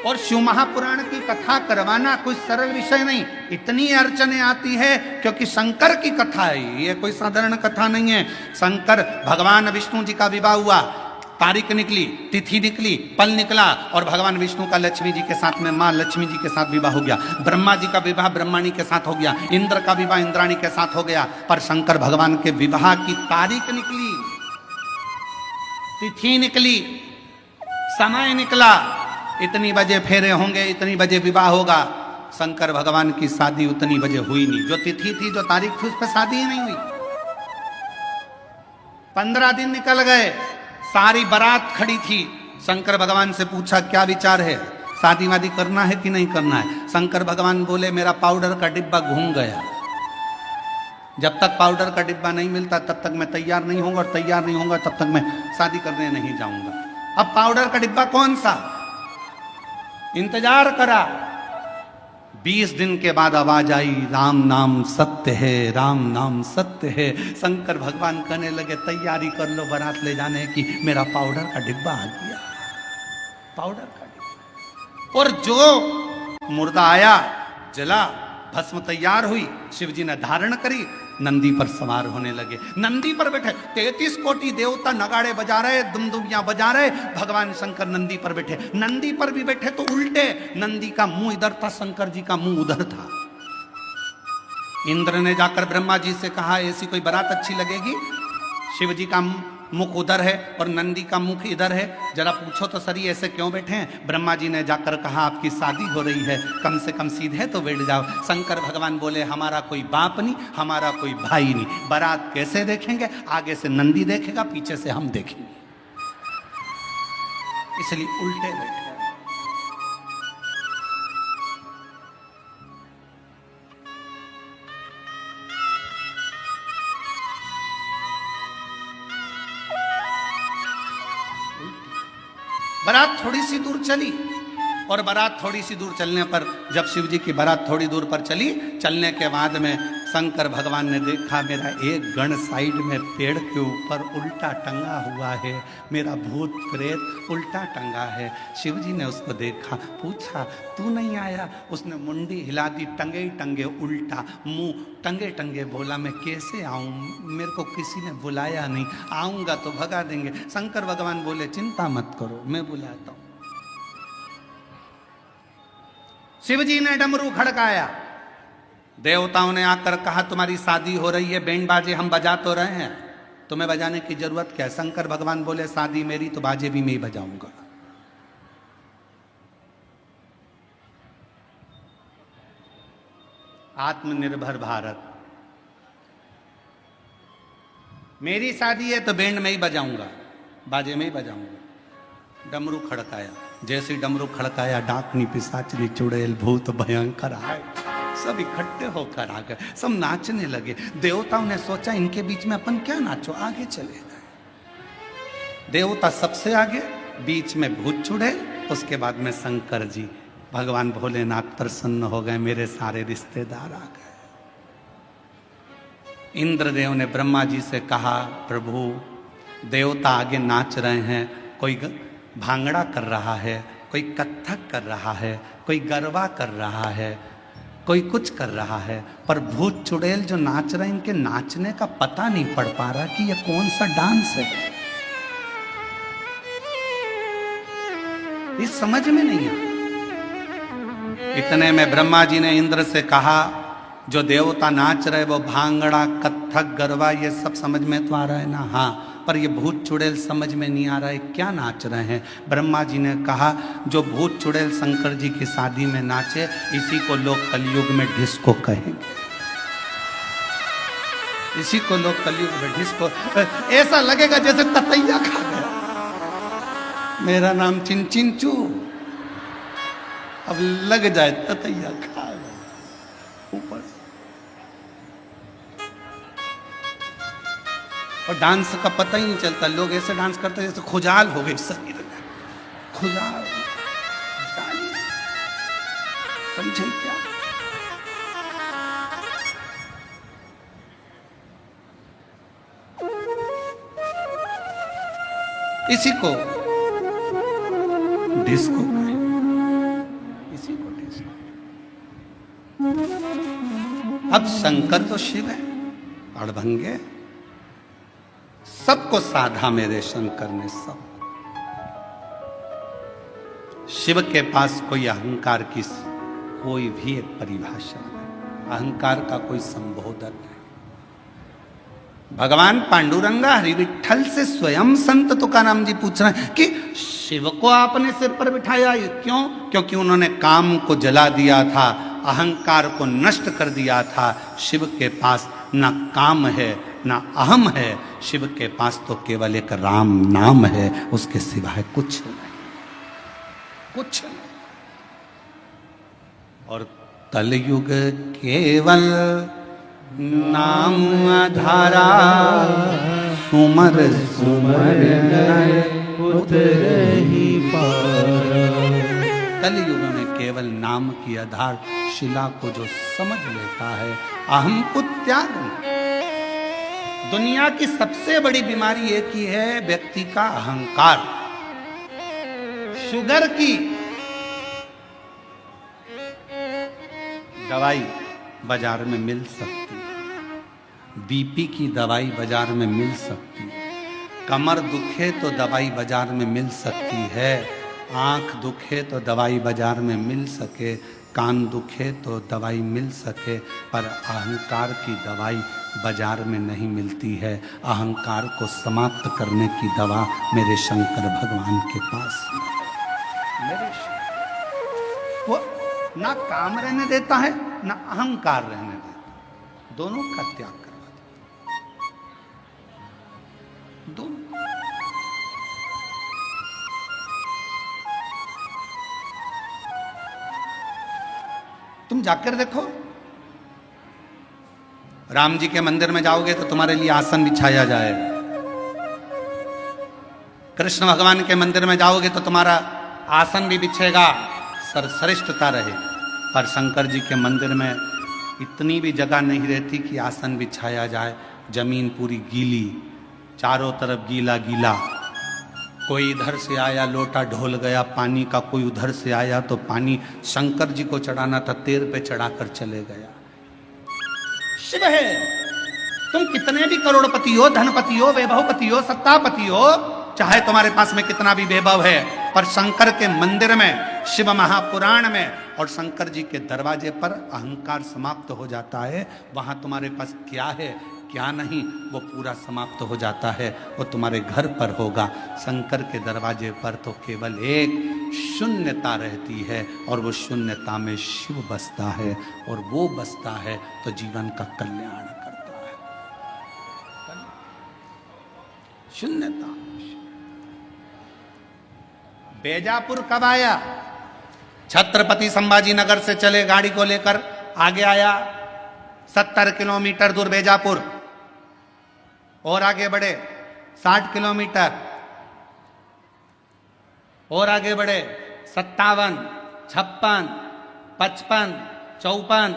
और शिव महापुराण की कथा करवाना कोई सरल विषय नहीं, इतनी अड़चने आती है क्योंकि शंकर की कथा है, ये कोई साधारण कथा नहीं है। शंकर भगवान विष्णु जी का विवाह हुआ, तारीख निकली, तिथि निकली, पल निकला और भगवान विष्णु का लक्ष्मी जी के साथ में मां लक्ष्मी जी के साथ विवाह हो गया। ब्रह्मा जी का विवाह ब्रह्माणी के साथ हो गया, इंद्र का विवाह इंद्राणी के साथ हो गया। पर शंकर भगवान के विवाह की तारीख निकली, तिथि निकली, समय निकला, इतनी बजे फेरे होंगे, इतनी बजे विवाह होगा। शंकर भगवान की शादी उतनी बजे हुई नहीं, जो तिथि थी, जो तारीख थी, उस पर शादी ही नहीं हुई। 15 दिन निकल गए, सारी बारात खड़ी थी। शंकर भगवान से पूछा क्या विचार है, शादी वादी करना है कि नहीं करना है। शंकर भगवान बोले मेरा पाउडर का डिब्बा घूम गया, जब तक पाउडर का डिब्बा नहीं मिलता तब तक मैं तैयार नहीं होऊंगा, और तैयार नहीं होऊंगा तब तक मैं शादी करने नहीं जाऊंगा। अब पाउडर का डिब्बा कौन सा, इंतजार करा। 20 दिन के बाद आवाज आई, राम नाम सत्य है, राम नाम सत्य है। शंकर भगवान कहने लगे तैयारी कर लो बारात ले जाने की, मेरा पाउडर का डिब्बा आ गया, पाउडर का डिब्बा। और जो मुर्दा आया, जला, भस्म तैयार हुई, शिव जी ने धारण करी, नंदी पर सवार होने लगे। नंदी पर बैठे 33 कोटि देवता नगाड़े बजा रहे, दुमदुमियां बजा रहे, भगवान शंकर नंदी पर बैठे। नंदी पर भी बैठे तो उल्टे, नंदी का मुंह इधर था, शंकर जी का मुंह उधर था। इंद्र ने जाकर ब्रह्मा जी से कहा ऐसी कोई बारात अच्छी लगेगी। शिव जी का मुख उधर है और नंदी का मुख इधर है, जरा पूछो तो सरी ऐसे क्यों बैठे हैं? ब्रह्मा जी ने जाकर कहा आपकी शादी हो रही है, कम से कम सीधे तो बैठ जाओ। शंकर भगवान बोले हमारा कोई बाप नहीं, हमारा कोई भाई नहीं, बारात कैसे देखेंगे? आगे से नंदी देखेगा, पीछे से हम देखेंगे, इसलिए उल्टे बैठे। बारात थोड़ी सी दूर चली और बारात थोड़ी सी दूर चलने पर जब शिव जी की बारात थोड़ी दूर पर चली, चलने के बाद में शंकर भगवान ने देखा मेरा एक गण साइड में पेड़ के ऊपर उल्टा टंगा हुआ है, मेरा भूत प्रेत उल्टा टंगा है। शिव जी ने उसको देखा, पूछा तू नहीं आया? उसने मुंडी हिला दी, टंगे ही टंगे उल्टा, मुंह टंगे टंगे बोला मैं कैसे आऊं, मेरे को किसी ने बुलाया नहीं, आऊंगा तो भगा देंगे। शंकर भगवान बोले चिंता मत करो, मैं बुलाता हूं। शिव जी ने डमरू खड़काया, देवताओं ने आकर कहा तुम्हारी शादी हो रही है, बैंड बाजे हम बजा तो रहे हैं, तुम्हें बजाने की जरूरत क्या है? शंकर भगवान बोले शादी मेरी तो बाजे भी मैं ही बजाऊंगा। आत्मनिर्भर भारत, मेरी शादी है तो बैंड में ही बजाऊंगा, बाजे में ही बजाऊंगा। डमरू खड़काया, जैसे डमरू खड़काया डाकनी पिशाचनी चुड़ैल भूत भयंकर आए, सब इकट्ठे होकर आ गए, सब नाचने लगे। देवताओं ने सोचा इनके बीच में अपन क्या नाचो, आगे चले गए। देवता सबसे आगे, बीच में भूत चुड़ैल, उसके बाद में शंकर जी। भगवान भोलेनाथ प्रसन्न हो गए, मेरे सारे रिश्तेदार आ गए। इंद्रदेव ने ब्रह्मा जी से कहा प्रभु देवता आगे नाच रहे हैं, कोई भांगड़ा कर रहा है, कोई कत्थक कर रहा है, कोई गरबा कर रहा है, कोई कुछ कर रहा है, पर भूत चुड़ैल जो नाच रहे हैं इनके नाचने का पता नहीं पड़ पा रहा कि ये कौन सा डांस है, ये समझ में नहीं आ। इतने में ब्रह्मा जी ने इंद्र से कहा जो देवता नाच रहे वो भांगड़ा कत्थक गरबा ये सब समझ में तो आ रहा है ना? हाँ, पर ये भूत चुड़ैल समझ में नहीं आ रहा है, क्या नाच रहे हैं? ब्रह्मा जी ने कहा जो भूत चुड़ैल शंकर जी की शादी में नाचे इसी को लोग कलयुग में डिस्को कहेंगे, इसी को लोग कलयुग में डिस्को। ऐसा लगेगा जैसे ततैया खा गया, मेरा नाम चिंचिंचू, अब लग जाए ततैया खा गया ऊपर। और डांस का पता ही नहीं चलता, लोग ऐसे डांस करते जैसे खुजाल हो गई शरीर में, खुजाल, समझे क्या? इसी को डिस्को कहें, इसी को डिस्को। अब शंकर तो शिव है, अड़भंगे, सबको साधा मेरे शंकर ने, सब। शिव के पास कोई अहंकार की कोई भी एक परिभाषा नहीं, अहंकार का कोई संबोधन नहीं। भगवान पांडुरंगा हरि विठल से स्वयं संत तुकाराम जी पूछ रहे हैं कि शिव को आपने सिर पर बिठाया, क्यों? क्योंकि उन्होंने काम को जला दिया था, अहंकार को नष्ट कर दिया था। शिव के पास ना काम है ना अहम है, शिव के पास तो केवल एक राम नाम है, उसके सिवाय कुछ नहीं, कुछ नहीं। और कलयुग केवल नाम आधारा, सुमर सुमर उतरहि पारा। कलयुग में केवल नाम की आधार शिला को जो समझ लेता है, अहम को त्याग नहीं। दुनिया की सबसे बड़ी बीमारी एक ही है, व्यक्ति का अहंकार। शुगर की दवाई बाजार में मिल सकती है, बीपी की दवाई बाजार में मिल सकती है, कमर दुखे तो दवाई बाजार में मिल सकती है, आंख दुखे तो दवाई बाजार में मिल सके, कान दुखे तो दवाई मिल सके, पर अहंकार की दवाई बाजार में नहीं मिलती है। अहंकार को समाप्त करने की दवा मेरे शंकर भगवान के पास है। मेरे वो ना काम रहने देता है ना अहंकार रहने देता, दोनों का त्याग करवा देता, दोनों। तुम जाकर देखो, राम जी के मंदिर में जाओगे तो तुम्हारे लिए आसन बिछाया जाएगा। कृष्ण भगवान के मंदिर में जाओगे तो तुम्हारा आसन भी बिछेगा, सर्वश्रेष्ठता रहे। पर शंकर जी के मंदिर में इतनी भी जगह नहीं रहती कि आसन बिछाया जाए। जमीन पूरी गीली, चारों तरफ गीला गीला। कोई इधर से आया लोटा ढोल गया पानी का, कोई उधर से आया तो पानी शंकर जी को चढ़ाना था, तेर पे चढ़ाकर चले गया। शिव है। तुम कितने भी करोड़पति हो, धनपति हो, वैभवपति हो, सत्तापति हो, चाहे तुम्हारे पास में कितना भी वैभव है, पर शंकर के मंदिर में, शिव महापुराण में और शंकर जी के दरवाजे पर अहंकार समाप्त हो जाता है। वहां तुम्हारे पास क्या है क्या नहीं वो पूरा समाप्त हो जाता है। वो तुम्हारे घर पर होगा, शंकर के दरवाजे पर तो केवल एक शून्यता रहती है और वो शून्यता में शिव बसता है, और वो बसता है तो जीवन का कल्याण करता है। शून्यता। बेजापुर कब आया? छत्रपति संभाजी नगर से चले गाड़ी को लेकर, आगे आया 70 किलोमीटर दूर बेजापुर, और आगे बढ़े 60 किलोमीटर, और आगे बढ़े 57, 56, 55, 54,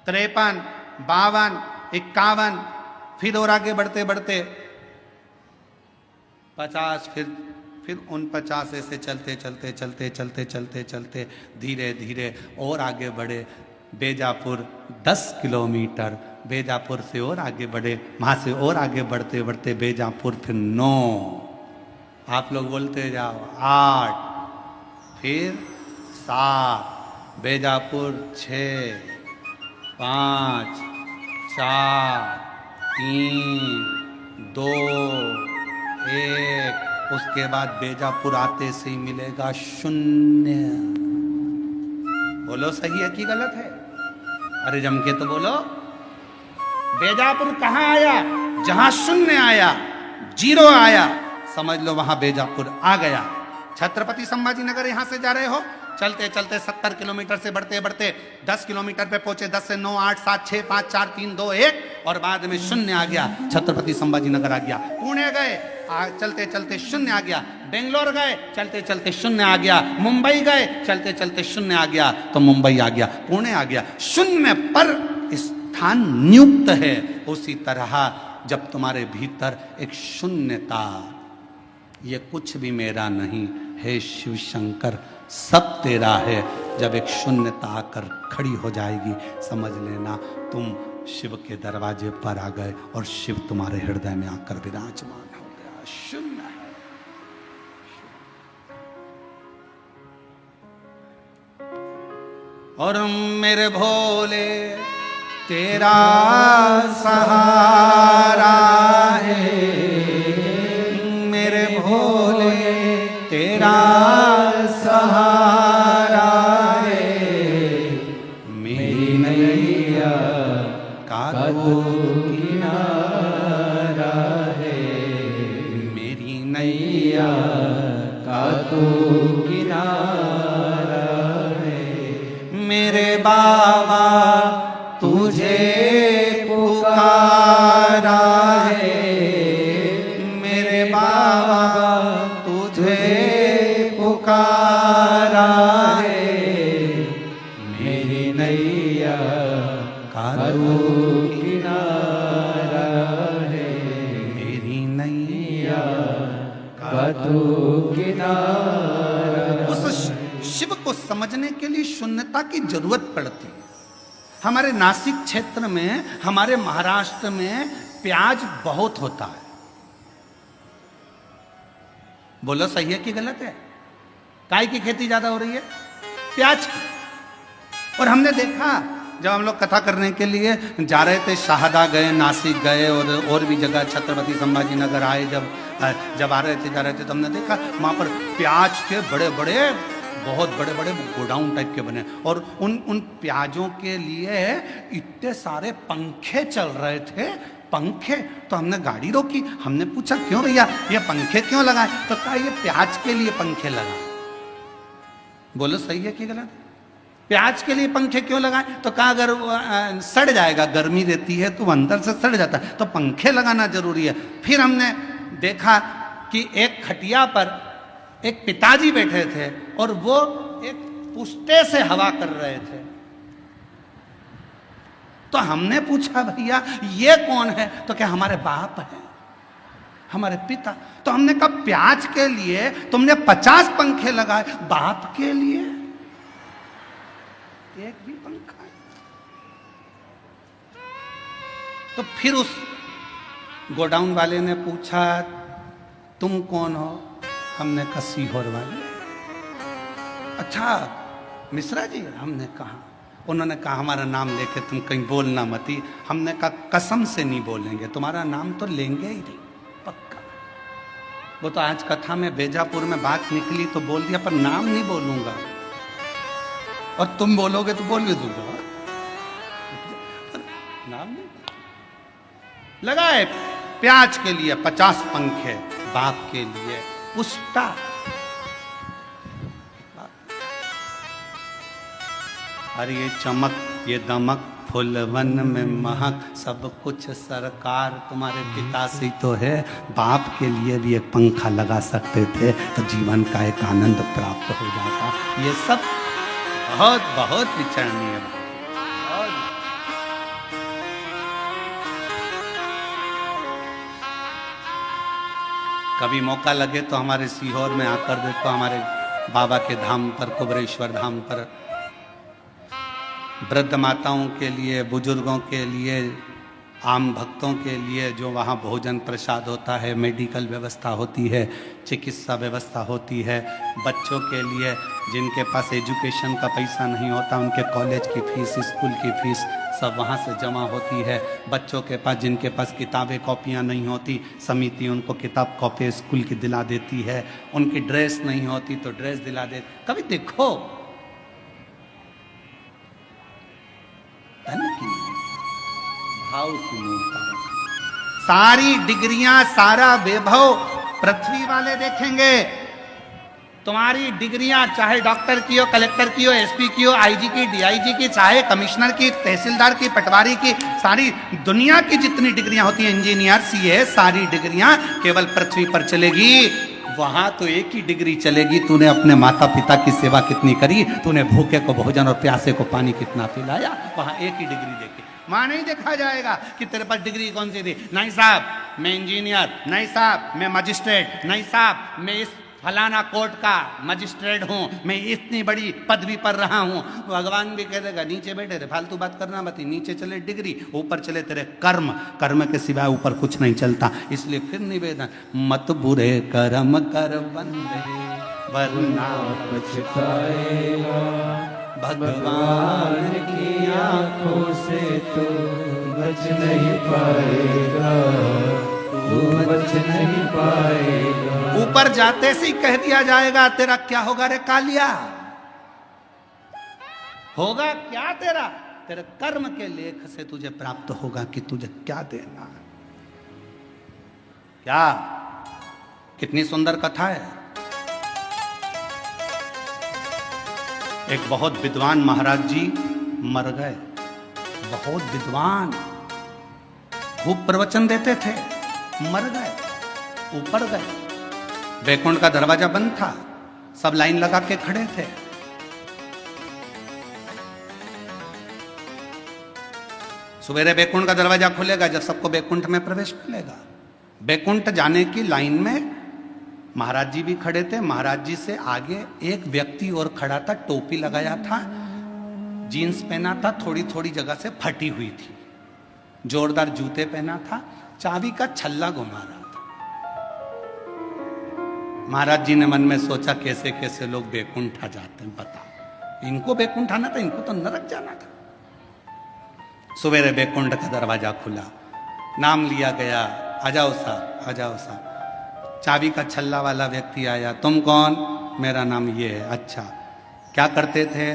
53, 52, 51, फिर और आगे बढ़ते बढ़ते 50, फिर 49, ऐसे चलते चलते चलते चलते चलते चलते धीरे धीरे और आगे बढ़े। बेजापुर 10 किलोमीटर, बेजापुर से और आगे बढ़े, वहां से और आगे बढ़ते बढ़ते बेजापुर फिर 9, आप लोग बोलते जाओ 8, फिर 7, बेजापुर 6, 5, 4, 3, 2, 1। उसके बाद बेजापुर आते से ही मिलेगा शून्य। बोलो सही है कि गलत है? अरे जम के तो बोलो। बेजापुर कहां आया? जहां शून्य आया, जीरो आया, समझ लो वहां बेजापुर आ गया। छत्रपति संभाजी नगर यहां से जा रहे हो, चलते चलते 70 किलोमीटर से बढ़ते बढ़ते 10 किलोमीटर पे पहुंचे। 10 से 9, 8, 7, 6, 5, 4, 3, 2, 1 और बाद में शून्य आ गया। छत्रपति संभाजी नगर आ गया। पुणे गए, चलते चलते शून्य आ गया। बेंगलोर गए, चलते चलते शून्य आ गया। मुंबई गए, चलते चलते शून्य आ गया, तो मुंबई आ गया, पुणे आ गया। शून्य पर स्थान नियुक्त है। उसी तरह जब तुम्हारे भीतर एक शून्यता, ये कुछ भी मेरा नहीं है शिव शंकर, सब तेरा है, जब एक शून्यता आकर खड़ी हो जाएगी, समझ लेना तुम शिव के दरवाजे पर आ गए और शिव तुम्हारे हृदय में आकर विराजमान हो गया। शून्य है। और मेरे भोले तेरा सहारा है, मेरे भोले तेरा सहारा है, मेरी नैया का तो किनारा है, मेरी नैया का तो किनारा है। मेरे बाबा तुझे पुकारा है, मेरे बाबा तुझे पुकारा है, मेरी नैया का तो किनारा है, मेरी नैया का तो किनारा। उस शिव को समझने के लिए शून्यता की जरूरत पड़ती है। हमारे नासिक क्षेत्र में, हमारे महाराष्ट्र में प्याज बहुत होता है। बोलो सही है कि गलत है? काय की खेती ज्यादा हो रही है? प्याज की। और हमने देखा जब हम लोग कथा करने के लिए जा रहे थे, शाहदा गए, नासिक गए और भी जगह, छत्रपति संभाजी नगर आए, जब आ रहे थे जा रहे थे तो हमने देखा वहाँ पर प्याज के बड़े बड़े, बहुत बड़े बड़े गोडाउन टाइप के बने, और उन प्याजों के लिए इतने सारे पंखे चल रहे थे, पंखे। तो हमने गाड़ी रोकी, हमने पूछा क्यों भैया ये पंखे क्यों लगाए? तो कहा ये प्याज के लिए पंखे लगाए। बोलो सही है कि गलत? प्याज के लिए पंखे क्यों लगाए? तो कहा अगर सड़ जाएगा, गर्मी रहती है तो अंदर से सड़ जाता है, तो पंखे लगाना जरूरी है। फिर हमने देखा कि एक खटिया पर एक पिताजी बैठे थे और वो एक पुष्टे से हवा कर रहे थे। तो हमने पूछा भैया ये कौन है? तो क्या हमारे बाप है, हमारे पिता। तो हमने कहा प्याज के लिए तुमने 50 पंखे लगाए, बाप के लिए एक भी पंखा। तो फिर उस गोडाउन वाले ने पूछा तुम कौन हो? हमने कहा सीहोर वाले। अच्छा मिश्रा जी? हमने कहा। उन्होंने कहा हमारा नाम लेके तुम कहीं बोलना मती। हमने कहा कसम से नहीं बोलेंगे, तुम्हारा नाम तो लेंगे ही नहीं, पक्का। वो तो आज कथा में बेजापुर में बात निकली तो बोल दिया, पर नाम नहीं बोलूंगा, और तुम बोलोगे तो बोल भी दूंगा, नाम नहीं। लगाए प्याज के लिए 50 पंखे, बाप के लिए पुष्टा। अरे ये चमक, ये दमक, फूलवन में महक, सब कुछ सरकार तुम्हारे पिता से तो है। बाप के लिए भी एक पंखा लगा सकते थे तो जीवन का एक आनंद प्राप्त हो जाता। ये सब बहुत बहुत विचारणीय है। कभी मौका लगे तो हमारे सीहोर में आकर देखो, हमारे बाबा के धाम पर, कुबरेश्वर धाम पर, वृद्ध माताओं के लिए, बुजुर्गों के लिए, आम भक्तों के लिए जो वहाँ भोजन प्रसाद होता है, मेडिकल व्यवस्था होती है, चिकित्सा व्यवस्था होती है। बच्चों के लिए जिनके पास एजुकेशन का पैसा नहीं होता, उनके कॉलेज की फीस, स्कूल की फीस सब वहाँ से जमा होती है। बच्चों के पास जिनके पास किताबें कॉपियाँ नहीं होती, समिति उनको किताब कॉपी स्कूल की दिला देती है। उनकी ड्रेस नहीं होती तो ड्रेस दिला दे। कभी देखो भाव की मूर्ता, सारी डिग्रियां, सारा वैभव पृथ्वी वाले देखेंगे। तुम्हारी डिग्रियां चाहे डॉक्टर की हो, कलेक्टर की हो, एसपी की हो, आईजी की, डीआईजी की, चाहे कमिश्नर की, तहसीलदार की, पटवारी की, सारी दुनिया की जितनी डिग्रियां होती हैं, इंजीनियर, सीए, सारी डिग्रियां केवल पृथ्वी पर चलेगी। वहां तो एक ही डिग्री चलेगी, तूने अपने माता पिता की सेवा कितनी करी, तूने भूखे को भोजन और प्यासे को पानी कितना पिलाया। वहां एक ही डिग्री देखी, वहां नहीं देखा जाएगा कि तेरे पास डिग्री कौन सी थी। नहीं साहब मैं इंजीनियर, नहीं साहब मैं मजिस्ट्रेट, नहीं साहब मैं इस फलाना कोर्ट का मजिस्ट्रेट हूँ, मैं इतनी बड़ी पदवी पर रहा हूँ। भगवान भी कह देगा नीचे बैठे रे, फालतू बात करना मत। नीचे चले डिग्री, ऊपर चले तेरे कर्म, कर्म के सिवाय ऊपर कुछ नहीं चलता। इसलिए फिर निवेदन, मत बुरे कर्म कर बंदे वरना पछताएगा, भगवान की आंखों से तू बच नहीं पाएगा, तू बच नहीं पाएगा। ऊपर जाते से ही कह दिया जाएगा तेरा क्या होगा रे कालिया, होगा क्या तेरा, तेरे कर्म के लेख से तुझे प्राप्त होगा कि तुझे क्या देना। क्या कितनी सुंदर कथा है। एक बहुत विद्वान महाराज जी मर गए, बहुत विद्वान, खूब प्रवचन देते थे, मर गए। ऊपर गए, वैकुंठ का दरवाजा बंद था, सब लाइन लगा के खड़े थे। सवेरे वैकुंठ का दरवाजा खुलेगा जब सबको वैकुंठ में प्रवेश मिलेगा। वैकुंठ जाने की लाइन में महाराज जी भी खड़े थे। महाराज जी से आगे एक व्यक्ति और खड़ा था, टोपी लगाया था, जीन्स पहना था, थोड़ी थोड़ी जगह से फटी हुई थी, जोरदार जूते पहना था, चाबी का छल्ला घुमा रहा था। महाराज जी ने मन में सोचा कैसे कैसे लोग बैकुंठ आ जाते हैं, बता, इनको बैकुंठ आना था, इनको तो नरक जाना था। सवेरे बैकुंठ का दरवाजा खुला, नाम लिया गया, आ जाओ साहब, आ जाओ साहब। चाबी का छल्ला वाला व्यक्ति आया, तुम कौन? मेरा नाम ये है। अच्छा, क्या करते थे?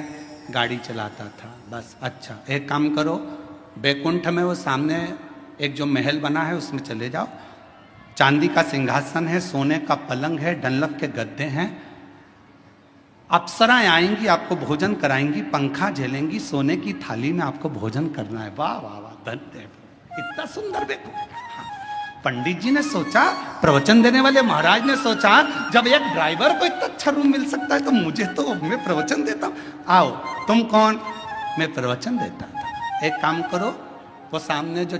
गाड़ी चलाता था, बस। अच्छा, एक काम करो, बैकुंठ में वो सामने एक जो महल बना है उसमें चले जाओ, चांदी का सिंहासन है, सोने का पलंग है, डनलप के गद्दे हैं, अप्सराएं आएंगी, आपको भोजन कराएंगी, पंखा झेलेंगी, सोने की थाली में आपको भोजन करना है। वाह वाह वाह, धन्य, इतना सुंदर बैकुंठ। हाँ। पंडित जी ने सोचा, प्रवचन देने वाले महाराज ने सोचा, जब एक ड्राइवर को इतना अच्छा रूम मिल सकता है तो मुझे तो, मैं प्रवचन देता हूं। आओ, तुम कौन? मैं प्रवचन देता था। एक काम करो, वो सामने जो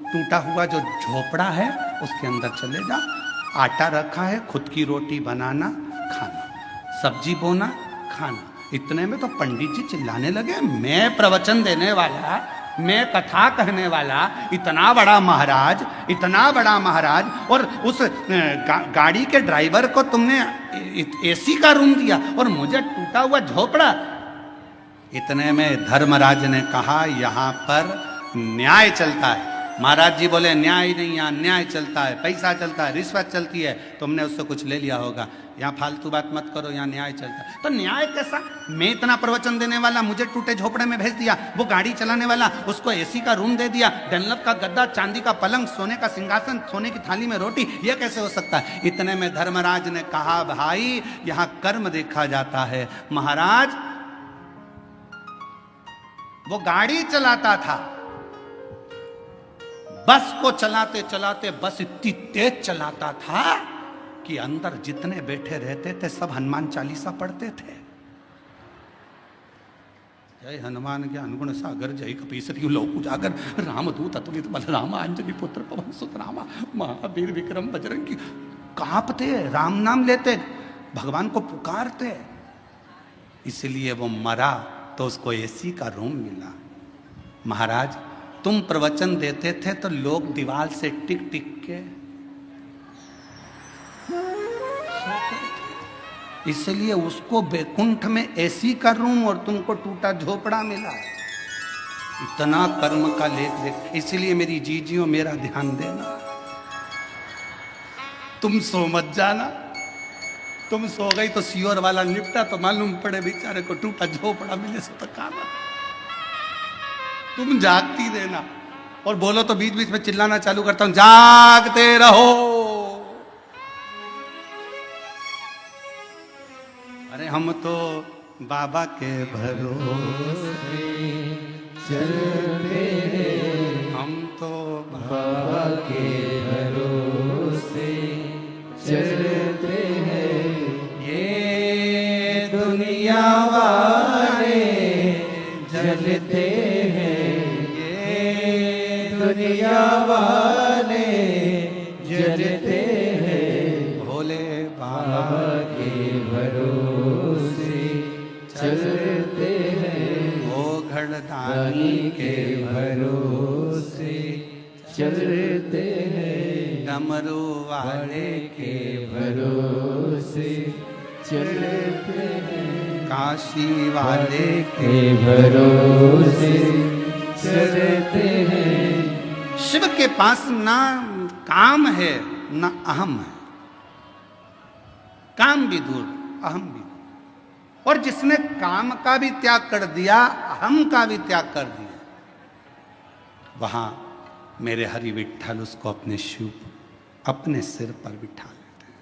टूटा हुआ जो झोपड़ा है उसके अंदर चले जा, आटा रखा है, खुद की रोटी बनाना, खाना, सब्जी बोना, खाना। इतने में तो पंडित जी चिल्लाने लगे, मैं प्रवचन देने वाला, मैं कथा कहने वाला, इतना बड़ा महाराज, इतना बड़ा महाराज, और उस गाड़ी के ड्राइवर को तुमने एसी का रूम दिया और मुझे टूटा हुआ झोपड़ा। इतने में धर्मराज ने कहा, यहां पर न्याय चलता है। महाराज जी बोले, न्याय नहीं, यहाँ न्याय चलता है, पैसा चलता है, रिश्वत चलती है, तुमने उससे कुछ ले लिया होगा, यहाँ फालतू बात मत करो, यहाँ न्याय चलता है। तो न्याय कैसा? मैं इतना प्रवचन देने वाला, मुझे टूटे झोपड़े में भेज दिया, वो गाड़ी चलाने वाला, उसको एसी का रूम दे दिया, डनलप का गद्दा, चांदी का पलंग, सोने का सिंहासन, सोने की थाली में रोटी, ये कैसे हो सकता है? इतने में धर्मराज ने कहा, भाई यहाँ कर्म देखा जाता है। महाराज वो गाड़ी चलाता था, बस को चलाते चलाते बस इतनी तेज चलाता था कि अंदर जितने बैठे रहते थे सब हनुमान चालीसा पढ़ते थे। जय हनुमान ज्ञान गुण सागर, जय कपीसति लोक उजागर, रामदूत अतुलित बल रामा, अंजनी पुत्र पवन सुत रामा, महावीर विक्रम बजरंगी। कांपते, राम नाम लेते, भगवान को पुकारते। इसलिए वो मरा तो उसको एसी का रूम मिला। महाराज तुम प्रवचन देते थे तो लोग दीवार से टिक टिक के, इसलिए उसको बैकुंठ में एसी का रूम और तुमको टूटा झोपड़ा मिला। इतना कर्म का लेख देख। इसलिए मेरी जीजियों, मेरा ध्यान देना, तुम सो मत जाना। तुम सो गई तो सियोर वाला निपटा तो मालूम पड़े बेचारे को टूटा झोपड़ा मिले सो तो काम। तुम जागती रहना, और बोलो तो बीच बीच में चिल्लाना चालू करता हूं, जागते रहो। अरे हम तो बाबा के भरोसे चलते हैं, हम तो बाबा के भरोसे चलते हैं। ये दुनिया वाले जलते हैं, ये दुनिया वाले जलते हैं। भोले बाबा के भरोसे चलते हैं, ओ घड़दानी के भरोसे चलते हैं। डमरू वाले के भरोसे चलते हैं, काशी वाले के भरोसे चलते हैं। शिव के पास ना काम है ना अहम है। काम भी दूर, अहम भी दूर। और जिसने काम का भी त्याग कर दिया, अहम का भी त्याग कर दिया, वहां मेरे हरि विठ्ठल उसको अपने शिव अपने सिर पर बिठा लेते हैं।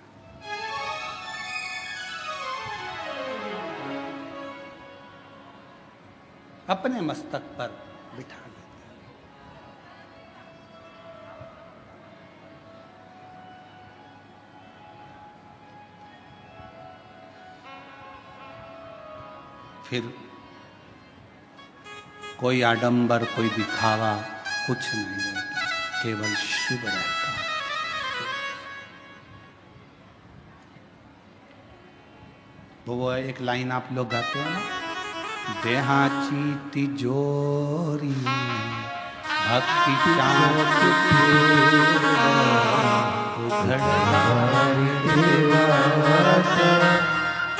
अपने मस्तक पर बिठा लेते हैं। फिर कोई आडंबर, कोई दिखावा कुछ नहीं रहता, केवल शिव रहता है। वो एक लाइन आप लोग गाते हो ना, देहाची तिजोरी भक्ति चाची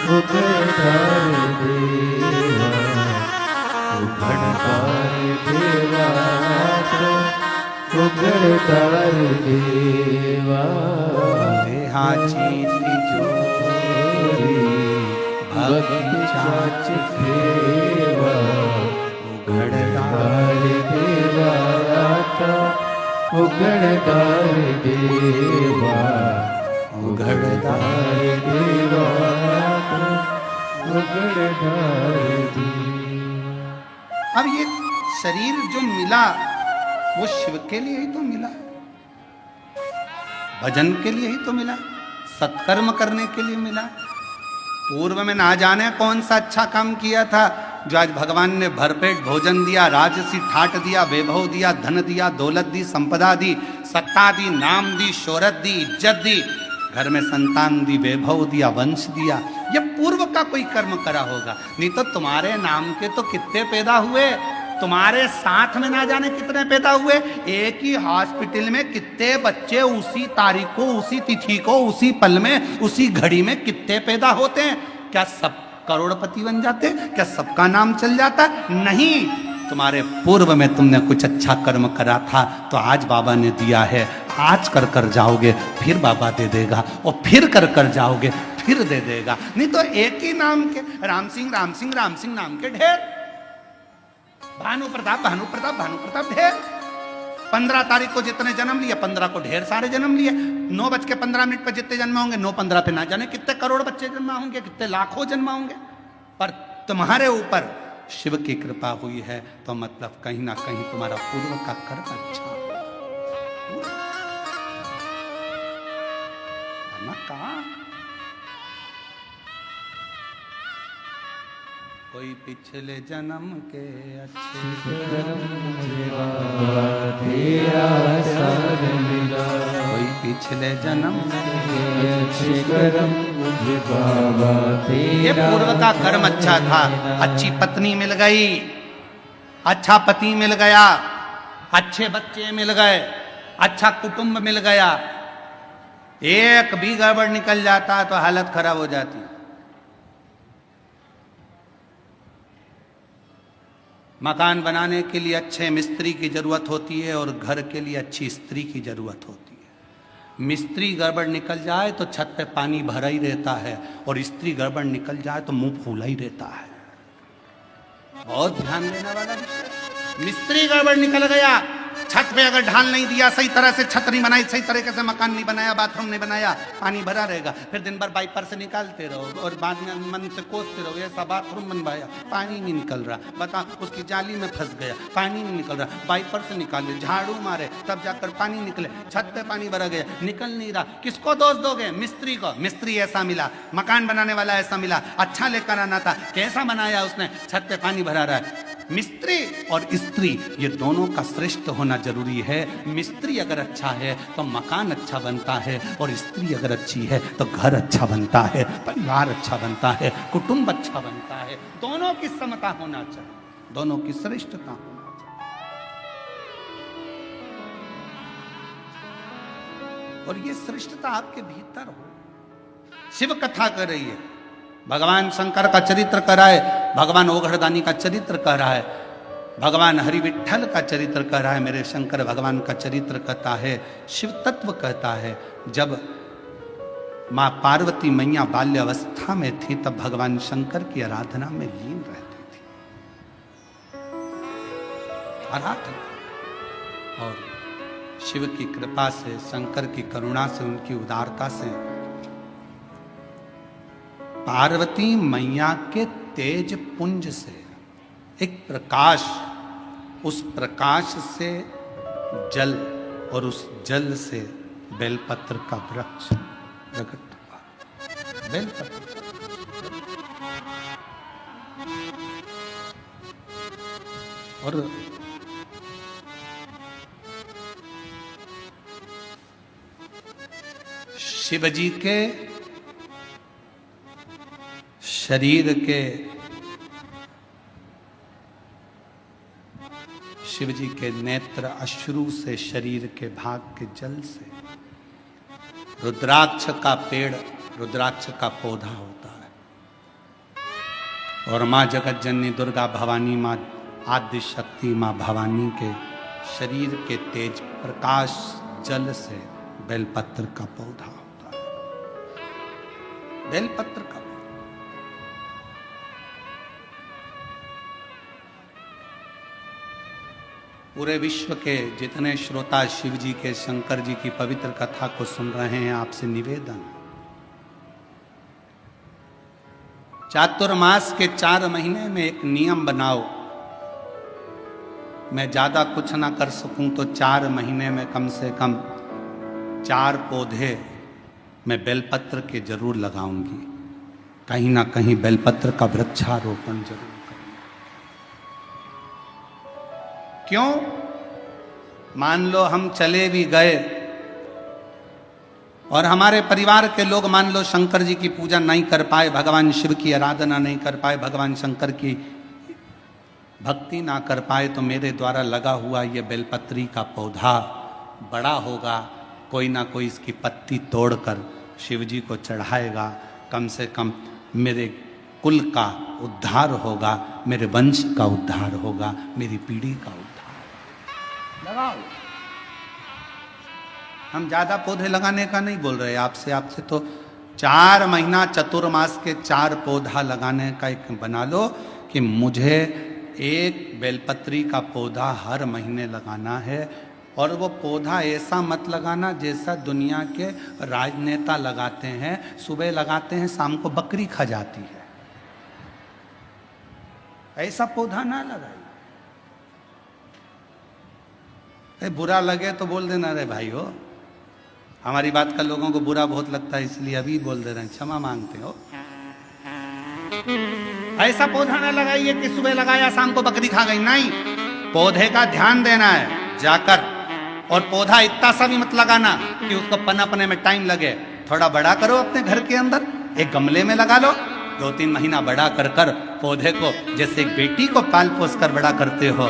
उघड़दार देवा उघड़दार देवा देहाची तिजोरी भक्ति चाच देवा उघड़दार देवा आता उघड़दार देवा उघड़दार देवा आता उघड़दार देवा। अब ये शरीर जो मिला वो शिव के लिए ही तो मिला, भजन के लिए ही तो मिला, सत्कर्म करने के लिए मिला। पूर्व में ना जाने कौन सा अच्छा काम किया था जो आज भगवान ने भरपेट भोजन दिया, राजसी ठाट दिया, वैभव दिया, धन दिया, दौलत दी, संपदा दी, सत्ता दी, नाम दी, शोहरत दी, इज्जत दी, घर में संतान दी, वैभव दिया, वंश दिया। ये पूर्व का कोई कर्म करा होगा, नहीं तो तुम्हारे नाम के तो कितने पैदा हुए, तुम्हारे साथ में ना जाने कितने पैदा हुए। एक ही हॉस्पिटल में कितने बच्चे उसी तारीख को, उसी तिथि को, उसी पल में, उसी घड़ी में कितने पैदा होते हैं। क्या सब करोड़पति बन जाते? क्या सबका नाम चल जाता? नहीं, तुम्हारे पूर्व में तुमने कुछ अच्छा कर्म करा था तो आज बाबा ने दिया है, आज कर कर जाओगे फिर बाबा दे देगा, और फिर कर कर जाओगे फिर दे देगा। नहीं तो एक ही नाम के राम सिंह राम सिंह राम सिंह नाम के ढेर, भानु प्रताप भानु प्रताप भानु प्रताप ढेर। 15 तारीख को जितने जन्म लिए 15 को ढेर सारे जन्म लिए। 9:15 पर जितने जन्म होंगे 9:15 पे ना जाने कितने करोड़ बच्चे जन्म होंगे, कितने लाखों जन्म होंगे। पर तुम्हारे ऊपर शिव की कृपा हुई है तो मतलब कहीं ना कहीं तुम्हारा पूर्व का कर्म अच्छा कहा। कोई पिछले जन्म के अच्छे कोई पिछले जन्म के अच्छे कर्म मुझे बाबा तेरा। ये पूर्व का कर्म अच्छा था, अच्छी पत्नी मिल गई, अच्छा पति मिल गया, अच्छे बच्चे मिल गए, अच्छा कुटुंब मिल गया। एक भी गड़बड़ निकल जाता तो हालत खराब हो जाती। मकान बनाने के लिए अच्छे मिस्त्री की जरूरत होती है और घर के लिए अच्छी स्त्री की जरूरत होती है। मिस्त्री गड़बड़ निकल जाए तो छत पे पानी भरा ही रहता है और स्त्री गड़बड़ निकल जाए तो मुंह फूला ही रहता है। बहुत ध्यान देने वाला विषय। मिस्त्री गड़बड़ निकल गया, छत पे अगर ढाल नहीं दिया, सही तरह से छत नहीं बनाई, सही तरीके से मकान नहीं बनाया, बाथरूम नहीं बनाया, पानी भरा रहेगा। फिर दिन भर वाइपर से निकालते रहो और बाद में मन से कोसते रहो, ऐसा बाथरूम बनवाया पानी नहीं निकल रहा, बता उसकी जाली में फंस गया, पानी नहीं निकल रहा, वाइपर से निकाले, झाड़ू मारे तब जाकर पानी निकले, छत पे पानी भरा गया, निकल नहीं रहा। किसको दोष दोगे? मिस्त्री को। मिस्त्री ऐसा मिला, मकान बनाने वाला ऐसा मिला, अच्छा लेकर आना था, कैसा बनाया उसने, छत पे पानी भरा रहा है। मिस्त्री और स्त्री ये दोनों का श्रेष्ठ होना जरूरी है। मिस्त्री अगर अच्छा है तो मकान अच्छा बनता है और स्त्री अगर अच्छी है तो घर अच्छा बनता है, परिवार अच्छा बनता है, कुटुंब अच्छा बनता है। दोनों की समता होना चाहिए, दोनों की श्रेष्ठता होना चाहिए और ये श्रेष्ठता आपके भीतर हो। शिव कथा कर रही है, भगवान शंकर का चरित्र कर रहा है, भगवान ओघड़दानी का चरित्र कर रहा है, भगवान हरि विठ्ठल का चरित्र कर रहा है, मेरे शंकर भगवान का चरित्र कहता है, शिव तत्व कहता है। जब माँ पार्वती मैया बाल्य अवस्था में थी तब भगवान शंकर की आराधना में लीन रहती थी, आराधना। और शिव की कृपा से, शंकर की करुणा से, उनकी उदारता से पार्वती मैया के तेज पुंज से एक प्रकाश, उस प्रकाश से जल और उस जल से बेलपत्र का वृक्ष प्रकट हुआ। बेलपत्र और शिवजी के शरीर के, शिवजी के नेत्र अश्रु से, शरीर के भाग के जल से, रुद्राक्ष का पेड़, रुद्राक्ष का पौधा होता है। और माँ जगत जननी दुर्गा भवानी, माँ आदि शक्ति, माँ भवानी के शरीर के तेज प्रकाश जल से बेलपत्र का पौधा होता है। बेलपत्र का पूरे विश्व के जितने श्रोता शिव जी के, शंकर जी की पवित्र कथा को सुन रहे हैं, आपसे निवेदन, चातुर्मास के 4 महीने में एक नियम बनाओ। मैं ज्यादा कुछ ना कर सकूं तो 4 महीने में कम से कम 4 पौधे मैं बेलपत्र के जरूर लगाऊंगी। कहीं ना कहीं बेलपत्र का वृक्षारोपण जरूर करूंगी। क्यों? मान लो हम चले भी गए और हमारे परिवार के लोग मान लो शंकर जी की पूजा नहीं कर पाए, भगवान शिव की आराधना नहीं कर पाए, भगवान शंकर की भक्ति ना कर पाए, तो मेरे द्वारा लगा हुआ ये बेलपत्री का पौधा बड़ा होगा। कोई ना कोई इसकी पत्ती तोड़कर शिव जी को चढ़ाएगा। कम से कम मेरे कुल का उद्धार होगा, मेरे वंश का उद्धार होगा, मेरी पीढ़ी का उद्धार। लगाओ। हम ज्यादा पौधे लगाने का नहीं बोल रहे आपसे तो 4 महीना चतुर्मास के 4 पौधा लगाने का एक बना लो कि मुझे एक बेलपत्री का पौधा हर महीने लगाना है। और वो पौधा ऐसा मत लगाना जैसा दुनिया के राजनेता लगाते हैं, सुबह लगाते हैं शाम को बकरी खा जाती है। ऐसा पौधा ना लगाइए। बुरा लगे तो बोल देना, रे भाई हो, हमारी बात का लोगों को बुरा बहुत लगता है इसलिए अभी बोल दे रहे हैं, क्षमा मांगते हो। ऐसा पौधा ना लगाइए कि सुबह लगाया शाम को बकरी खा गई। नहीं, पौधे का ध्यान देना है जाकर। और पौधा इतना सा भी मत लगाना कि उसको पनपने में टाइम लगे। थोड़ा बड़ा करो अपने घर के अंदर, एक गमले में लगा लो। 2-3 महीना बड़ा कर कर पौधे को, जैसे एक बेटी को पाल पोस कर बड़ा करते हो,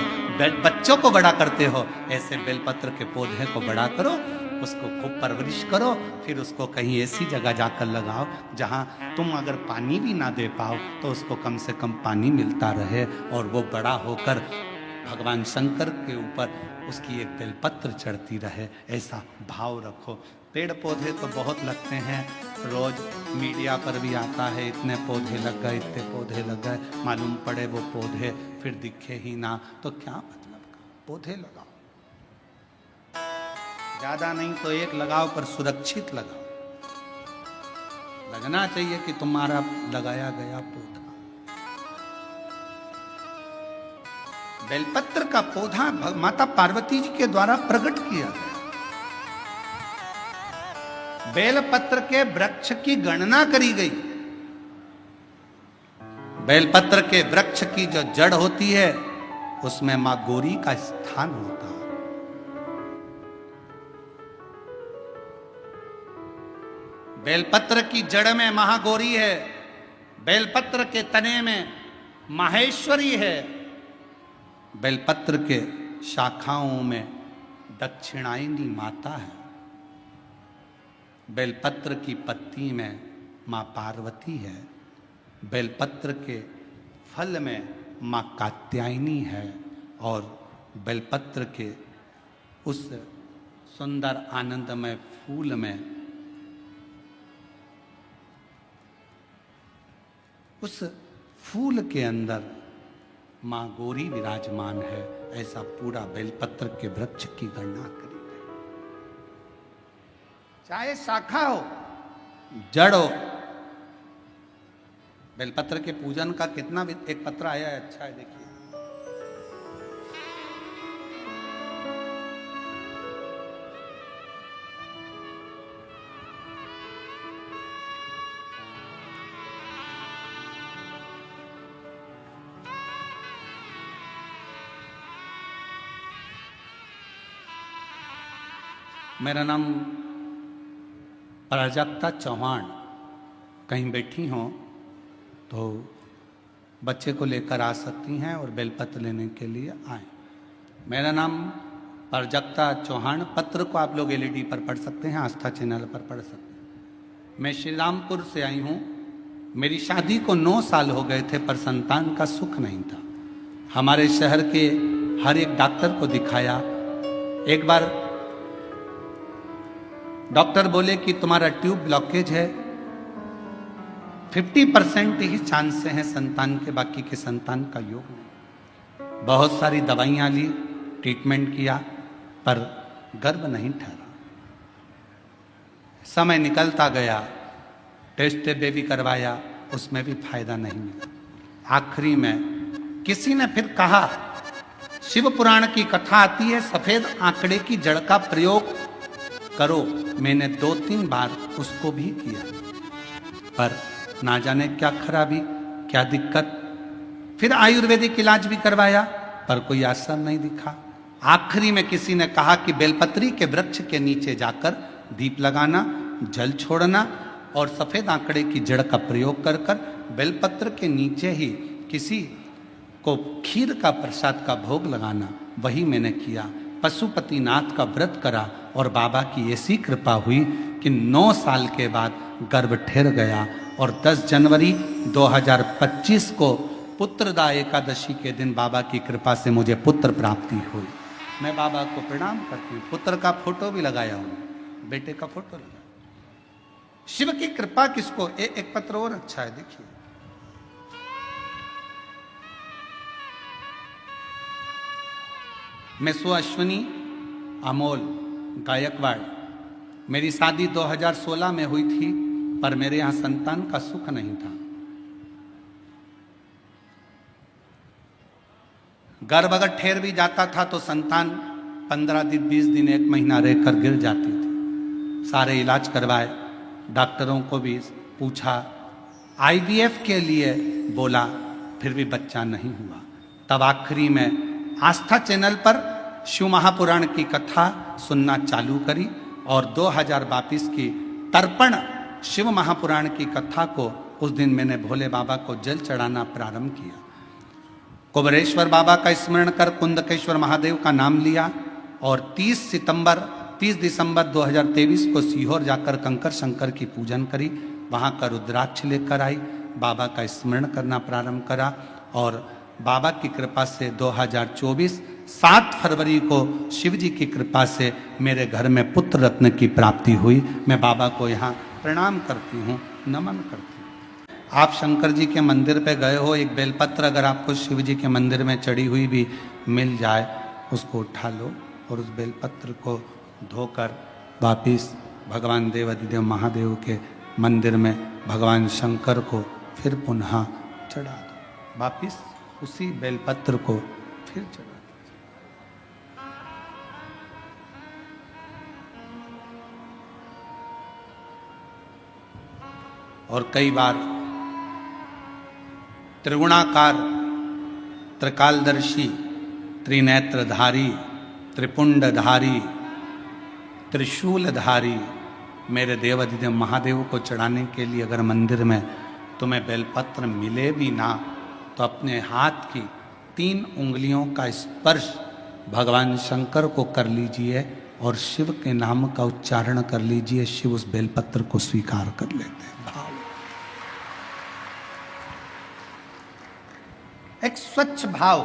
बच्चों को बड़ा करते हो, ऐसे बेलपत्र के पौधे को बड़ा करो, उसको खूब परवरिश करो। फिर उसको कहीं ऐसी जगह जाकर लगाओ जहां तुम अगर पानी भी ना दे पाओ तो उसको कम से कम पानी मिलता रहे और वो बड़ा होकर भगवान शंकर के ऊपर उसकी एक बेलपत्र चढ़ती रहे। ऐसा भाव रखो। पेड़ पौधे तो बहुत लगते हैं, रोज मीडिया पर भी आता है, इतने पौधे लग गए, इतने पौधे लग गए। मालूम पड़े वो पौधे फिर दिखे ही ना तो क्या मतलब का। पौधे लगाओ, ज्यादा नहीं तो एक लगाओ, पर सुरक्षित लगाओ। लगना चाहिए कि तुम्हारा लगाया गया पौधा। बेलपत्र का पौधा माता पार्वती जी के द्वारा प्रकट किया गया। बेलपत्र के वृक्ष की गणना करी गई। बेलपत्र के वृक्ष की जो जड़ होती है उसमें मां गौरी का स्थान होता है। बेलपत्र की जड़ में महागौरी है, बेलपत्र के तने में माहेश्वरी है, बेलपत्र के शाखाओं में दक्षिणायनी माता है, बेलपत्र की पत्ती में मां पार्वती है, बेलपत्र के फल में मां कात्यायनी है और बेलपत्र के उस सुंदर आनंदमय फूल में उस फूल के अंदर मां गौरी विराजमान है। ऐसा पूरा बेलपत्र के वृक्ष की गणना करी गई। चाहे शाखा हो, जड़ हो। बेलपत्र के पूजन का कितना भी एक पत्र आया है, अच्छा है, देखिए। मेरा नाम प्राजक्ता चौहान। कहीं बैठी हो तो बच्चे को लेकर आ सकती हैं और बेलपत्र लेने के लिए आए। मेरा नाम प्राजक्ता चौहान। पत्र को आप लोग LED पर पढ़ सकते हैं, आस्था चैनल पर पढ़ सकते हैं। मैं श्री रामपुर से आई हूँ। मेरी शादी को 9 साल हो गए थे पर संतान का सुख नहीं था। हमारे शहर के हर एक डॉक्टर को दिखाया, एक बार डॉक्टर बोले कि तुम्हारा ट्यूब ब्लॉकेज है, 50% ही चांस हैं संतान के, बाकी के संतान का योग नहीं। बहुत सारी दवाइयां ली, ट्रीटमेंट किया, पर गर्भ नहीं ठहरा। समय निकलता गया, टेस्ट बेबी करवाया, उसमें भी फायदा नहीं मिला। आखिरी में किसी ने फिर कहा, शिव पुराण की कथा आती है, सफेद आंकड़े की जड़ का प्रयोग करो। मैंने 2-3 बार उसको भी किया, पर ना जाने क्या खराबी, क्या दिक्कत। फिर आयुर्वेदिक इलाज भी करवाया, पर कोई असर नहीं दिखा। आखिरी में किसी ने कहा कि बेलपत्री के वृक्ष के नीचे जाकर दीप लगाना, जल छोड़ना और सफेद आंकड़े की जड़ का प्रयोग कर कर बेलपत्र के नीचे ही किसी को खीर का प्रसाद का भोग लगाना। वही मैंने किया। पशुपतिनाथ का व्रत करा और बाबा की ऐसी कृपा हुई कि 9 साल के बाद गर्भ ठहर गया और 10 जनवरी 2025 को पुत्रदा एकादशी के दिन बाबा की कृपा से मुझे पुत्र प्राप्ति हुई। मैं बाबा को प्रणाम करती हूँ। पुत्र का फोटो भी लगाया हूँ, बेटे का फोटो लगाया। शिव की कृपा किसको। एक पत्र और अच्छा है, देखिए। मैं अश्विनी अमोल गायकवाड़, मेरी शादी 2016 में हुई थी, पर मेरे यहां संतान का सुख नहीं था। गर्भ अगर ठहर भी जाता था तो संतान 15 दिन, 20 दिन, 1 महीना रहकर गिर जाती थी। सारे इलाज करवाए, डॉक्टरों को भी पूछा, IVF के लिए बोला, फिर भी बच्चा नहीं हुआ। तब आखिरी में आस्था चैनल पर शिव महापुराण की कथा सुनना चालू करी और 2022 की तर्पण शिव महापुराण की कथा को उस दिन मैंने भोले बाबा को जल चढ़ाना प्रारंभ किया। कुबरेश्वर बाबा का स्मरण कर कुंदकेश्वर महादेव का नाम लिया और 30 दिसंबर 2023 को सीहोर जाकर कंकर शंकर की पूजन करी। वहाँ का रुद्राक्ष लेकर आई, बाबा का स्मरण करना प्रारंभ करा और बाबा की कृपा से 2024 7 फरवरी को शिव जी की कृपा से मेरे घर में पुत्र रत्न की प्राप्ति हुई। मैं बाबा को यहाँ प्रणाम करती हूँ, नमन करती हूँ। आप शंकर जी के मंदिर पे गए हो, एक बेलपत्र अगर आपको शिव जी के मंदिर में चढ़ी हुई भी मिल जाए, उसको उठा लो और उस बेलपत्र को धोकर वापिस भगवान देवाधिदेव महादेव के मंदिर में भगवान शंकर को फिर पुनः चढ़ा दो। वापिस उसी बेलपत्र को फिर चढ़ा दो। और कई बार त्रिगुणाकार, त्रिकालदर्शी, त्रिनेत्रधारी, त्रिपुंडधारी, त्रिशूलधारी मेरे देवाधिदेव महादेव को चढ़ाने के लिए अगर मंदिर में तुम्हें बेलपत्र मिले भी ना, तो अपने हाथ की 3 उंगलियों का स्पर्श भगवान शंकर को कर लीजिए और शिव के नाम का उच्चारण कर लीजिए। शिव उस बेलपत्र को स्वीकार कर लेते हैं। भाव, एक स्वच्छ भाव,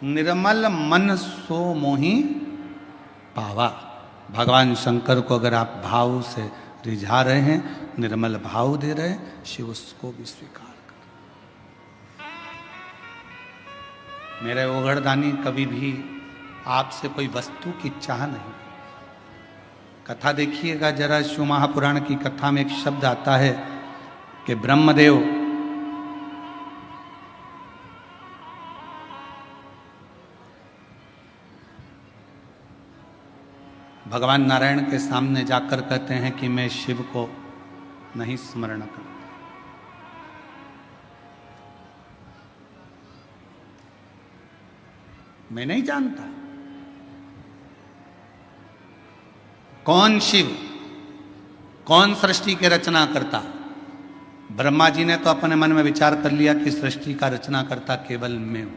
निर्मल मन सो मोहि पावा। भगवान शंकर को अगर आप भाव से रिझा रहे हैं, निर्मल भाव दे रहे हैं, शिव उसको भी स्वीकार कर। मेरे ओघड़दानी कभी भी आपसे कोई वस्तु की चाह नहीं। कथा देखिएगा जरा, शिव महापुराण की कथा में एक शब्द आता है कि ब्रह्मदेव भगवान नारायण के सामने जाकर कहते हैं कि मैं शिव को नहीं स्मरण करता। मैं नहीं जानता कौन शिव, कौन सृष्टि के रचना करता। ब्रह्मा जी ने तो अपने मन में विचार कर लिया कि सृष्टि का रचना करता केवल मैं हूं,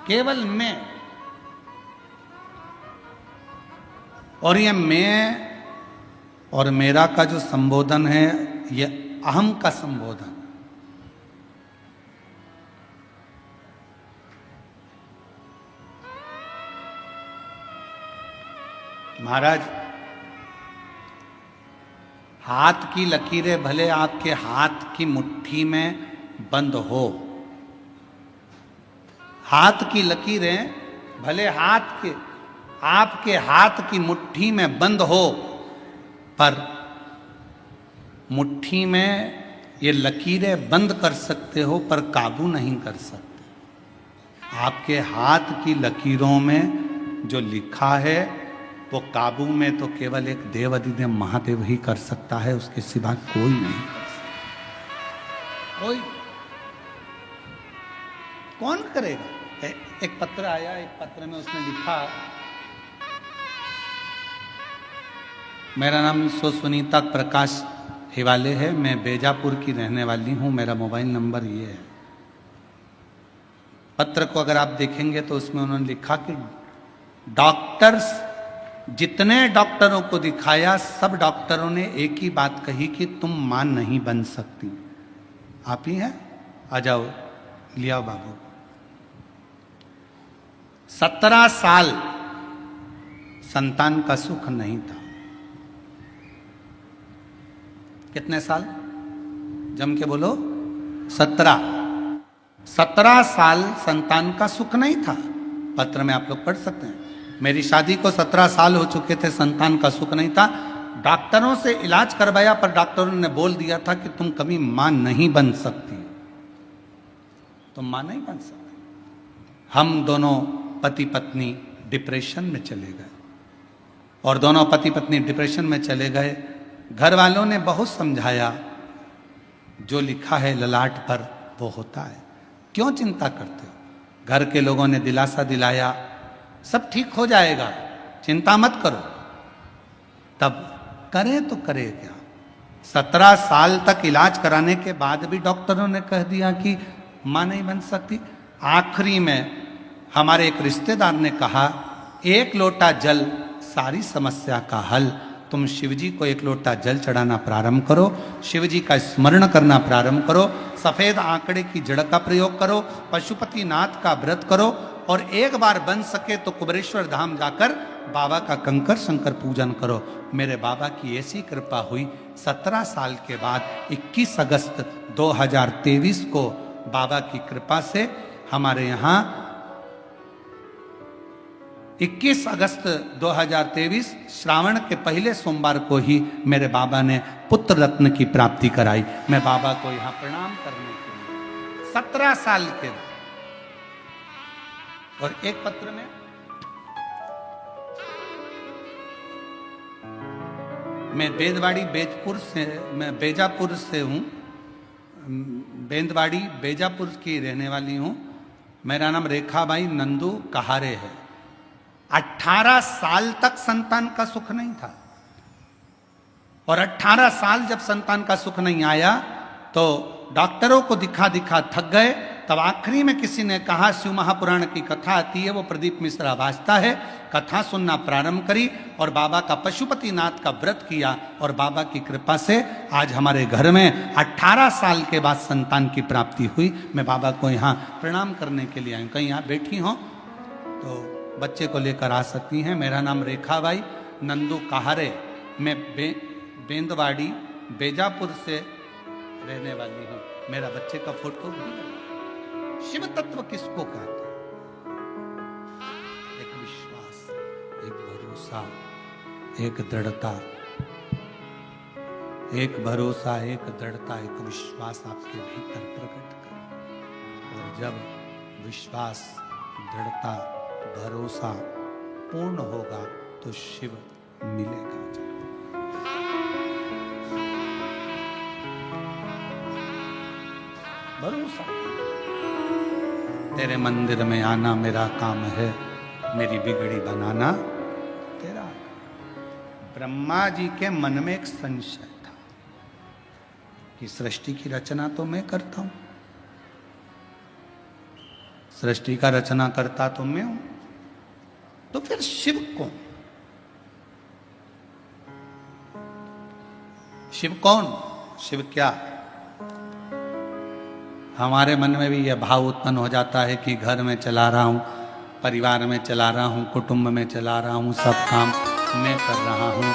केवल मैं। और ये मैं और मेरा का जो संबोधन है, ये अहम का संबोधन। महाराज, हाथ की लकीरें भले आपके हाथ की मुट्ठी में बंद हो, हाथ की लकीरें भले आपके हाथ की मुट्ठी में बंद हो, पर मुट्ठी में ये लकीरें बंद कर सकते हो पर काबू नहीं कर सकते। आपके हाथ की लकीरों में जो लिखा है वो काबू में तो केवल एक देव अधिदेव महादेव ही कर सकता है, उसके सिवा कोई नहीं कर सकता। कोई कौन करेगा? एक पत्र आया, एक पत्र में उसने लिखा, मेरा नाम सुनीता प्रकाश हिवाले है, मैं बेजापुर की रहने वाली हूं, मेरा मोबाइल नंबर ये है। पत्र को अगर आप देखेंगे तो उसमें उन्होंने लिखा कि डॉक्टर्स, जितने डॉक्टरों को दिखाया सब डॉक्टरों ने एक ही बात कही कि तुम मां नहीं बन सकती। आप ही हैं, आ जाओ, लिया बाबू। 17 साल संतान का सुख नहीं था। कितने साल? जम के बोलो। 17 साल संतान का सुख नहीं था। पत्र में आप लोग पढ़ सकते हैं। मेरी शादी को 17 साल हो चुके थे, संतान का सुख नहीं था। डॉक्टरों से इलाज करवाया पर डॉक्टरों ने बोल दिया था कि तुम कभी मां नहीं बन सकती, तुम मां नहीं बन सकती। हम दोनों पति पत्नी डिप्रेशन में चले गए, और दोनों पति पत्नी डिप्रेशन में चले गए। घर वालों ने बहुत समझाया, जो लिखा है ललाट पर वो होता है, क्यों चिंता करते हो? घर के लोगों ने दिलासा दिलाया, सब ठीक हो जाएगा, चिंता मत करो। तब करें तो करें क्या? 17 साल तक इलाज कराने के बाद भी डॉक्टरों ने कह दिया कि मां नहीं बन सकती। आखिरी में हमारे एक रिश्तेदार ने कहा, एक लोटा जल सारी समस्या का हल। तुम शिवजी को एक लोटा जल चढ़ाना प्रारंभ करो, शिवजी का स्मरण करना प्रारंभ करो, सफेद आंकड़े की जड़ का प्रयोग करो, पशुपति नाथ का व्रत करो, और एक बार बन सके तो कुबेरेश्वर धाम जाकर बाबा का कंकर शंकर पूजन करो। मेरे बाबा की ऐसी कृपा हुई, 17 साल के बाद 21 अगस्त 2023 को बाबा की कृपा से हमारे यहाँ 21 अगस्त 2023 श्रावण के पहले सोमवार को ही मेरे बाबा ने पुत्र रत्न की प्राप्ति कराई। मैं बाबा को यहाँ प्रणाम करने के लिए 17 साल के बाद। और एक पत्र में मैं बेजापुर से हूँ, बेंदवाड़ी बेजापुर की रहने वाली हूँ। मेरा नाम रेखाबाई नंदू कहारे है। 18 साल तक संतान का सुख नहीं था, और 18 साल जब संतान का सुख नहीं आया तो डॉक्टरों को दिखा दिखा थक गए। तब आखिरी में किसी ने कहा, शिव महापुराण की कथा आती है, वो प्रदीप मिश्रा वाचता है, कथा सुनना प्रारंभ करी और बाबा का पशुपति नाथ का व्रत किया, और बाबा की कृपा से आज हमारे घर में 18 साल के बाद संतान की प्राप्ति हुई। मैं बाबा को यहाँ प्रणाम करने के लिए आई। कहीं यहाँ बैठी हो तो बच्चे को लेकर आ सकती हैं। मेरा नाम रेखाबाई नंदू कहारे, मैं बेंदवाड़ी बेजापुर से रहने वाली हूँ। मेरा बच्चे का फोटो भी है। शिव तत्व किसको कहते हैं? एक विश्वास, एक भरोसा, एक दृढ़ता, एक भरोसा, एक दृढ़ता, एक विश्वास आपके भीतर प्रकट करें। और जब विश्वास, दृढ़ता, भरोसा पूर्ण होगा तो शिव मिलेगा। भरोसा, तेरे मंदिर में आना मेरा काम है, मेरी बिगड़ी बनाना तेरा। ब्रह्मा जी के मन में एक संशय था कि सृष्टि की रचना तो मैं करता हूं, सृष्टि का रचना करता तो मैं हूं, तो फिर शिव कौन? शिव कौन? शिव क्या? हमारे मन में भी यह भाव उत्पन्न हो जाता है कि घर में चला रहा हूं, परिवार में चला रहा हूं, कुटुंब में चला रहा हूं, सब काम मैं कर रहा हूँ।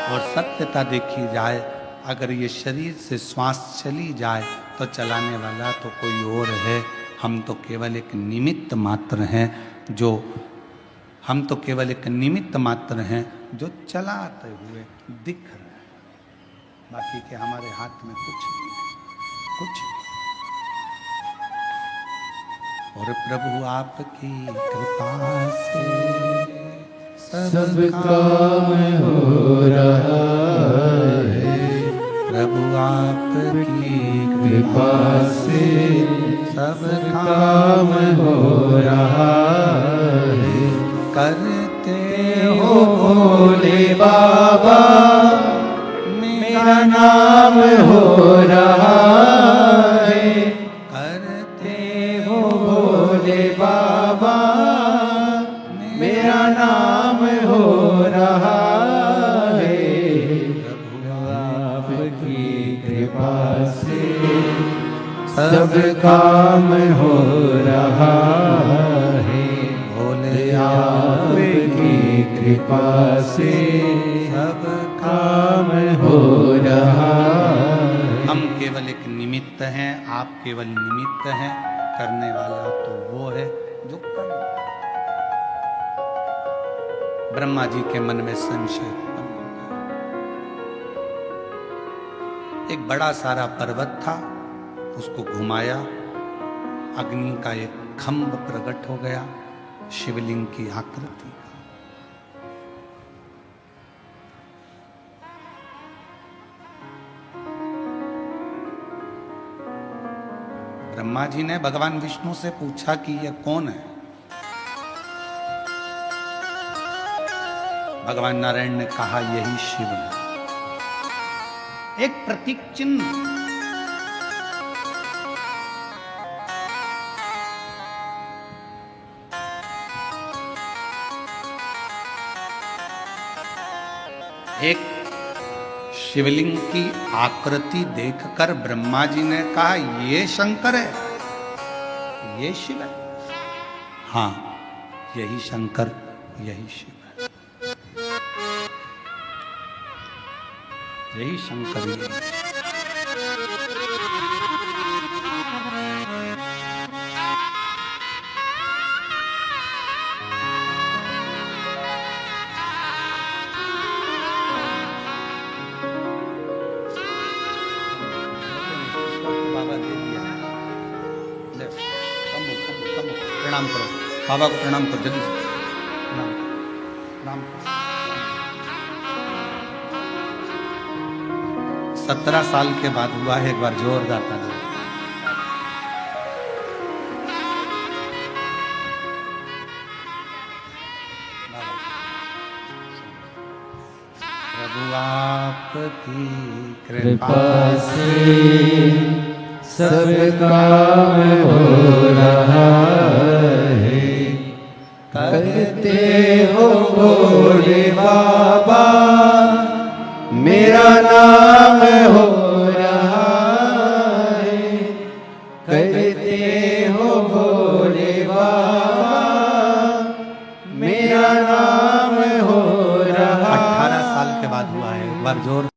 और सत्यता देखी जाए, अगर ये शरीर से श्वास चली जाए तो चलाने वाला तो कोई और है, हम तो केवल एक निमित्त मात्र हैं जो निमित्त मात्र हैं जो चलाते हुए दिख रहे हैं। बाकी के हमारे हाथ में कुछ नहीं है, कुछ नहीं। और प्रभु आपकी कृपा से सब काम हो रहा है। प्रभु आपकी कृपा से सब काम हो रहा है। करते हो भोले बाबा, मेरा नाम हो रहा है। करते हो भोले बाबा, मेरा नाम हो रहा है। आपकी कृपा से सब काम हो रहा है। भोले आपकी कृपा से सब काम हो रहा है। हम केवल एक निमित्त हैं, आप केवल निमित्त हैं। करने वाला तो वो है जो कर रहा है। ब्रह्मा जी के मन में संशय उत्पन्न हो गया। एक बड़ा सारा पर्वत था, उसको घुमाया, अग्नि का एक खंभ प्रकट हो गया, शिवलिंग की आकृति का। ब्रह्मा जी ने भगवान विष्णु से पूछा कि यह कौन है। भगवान नारायण ने कहा यही शिव है। एक प्रतीक चिन्ह, एक शिवलिंग की आकृति देखकर ब्रह्मा जी ने कहा ये शंकर है, ये शिव है। हाँ, यही शंकर, यही शिव है, यही शंकर, यही बाबा दे दिया। ले, प्रणाम करो बाबा को, प्रणाम करो जल्दी से, प्रणाम प्रणाम। 17 साल के बाद हुआ है, एक बार जोरदार ताली। प्रभु आपकी कृपा से सब काम हो रहा है। करते हो भोले बाबा, मेरा नाम हो रहा है। करते हो भोले बाबा, मेरा नाम हो रहा। 18 साल के बाद हुआ है, एक बार जोर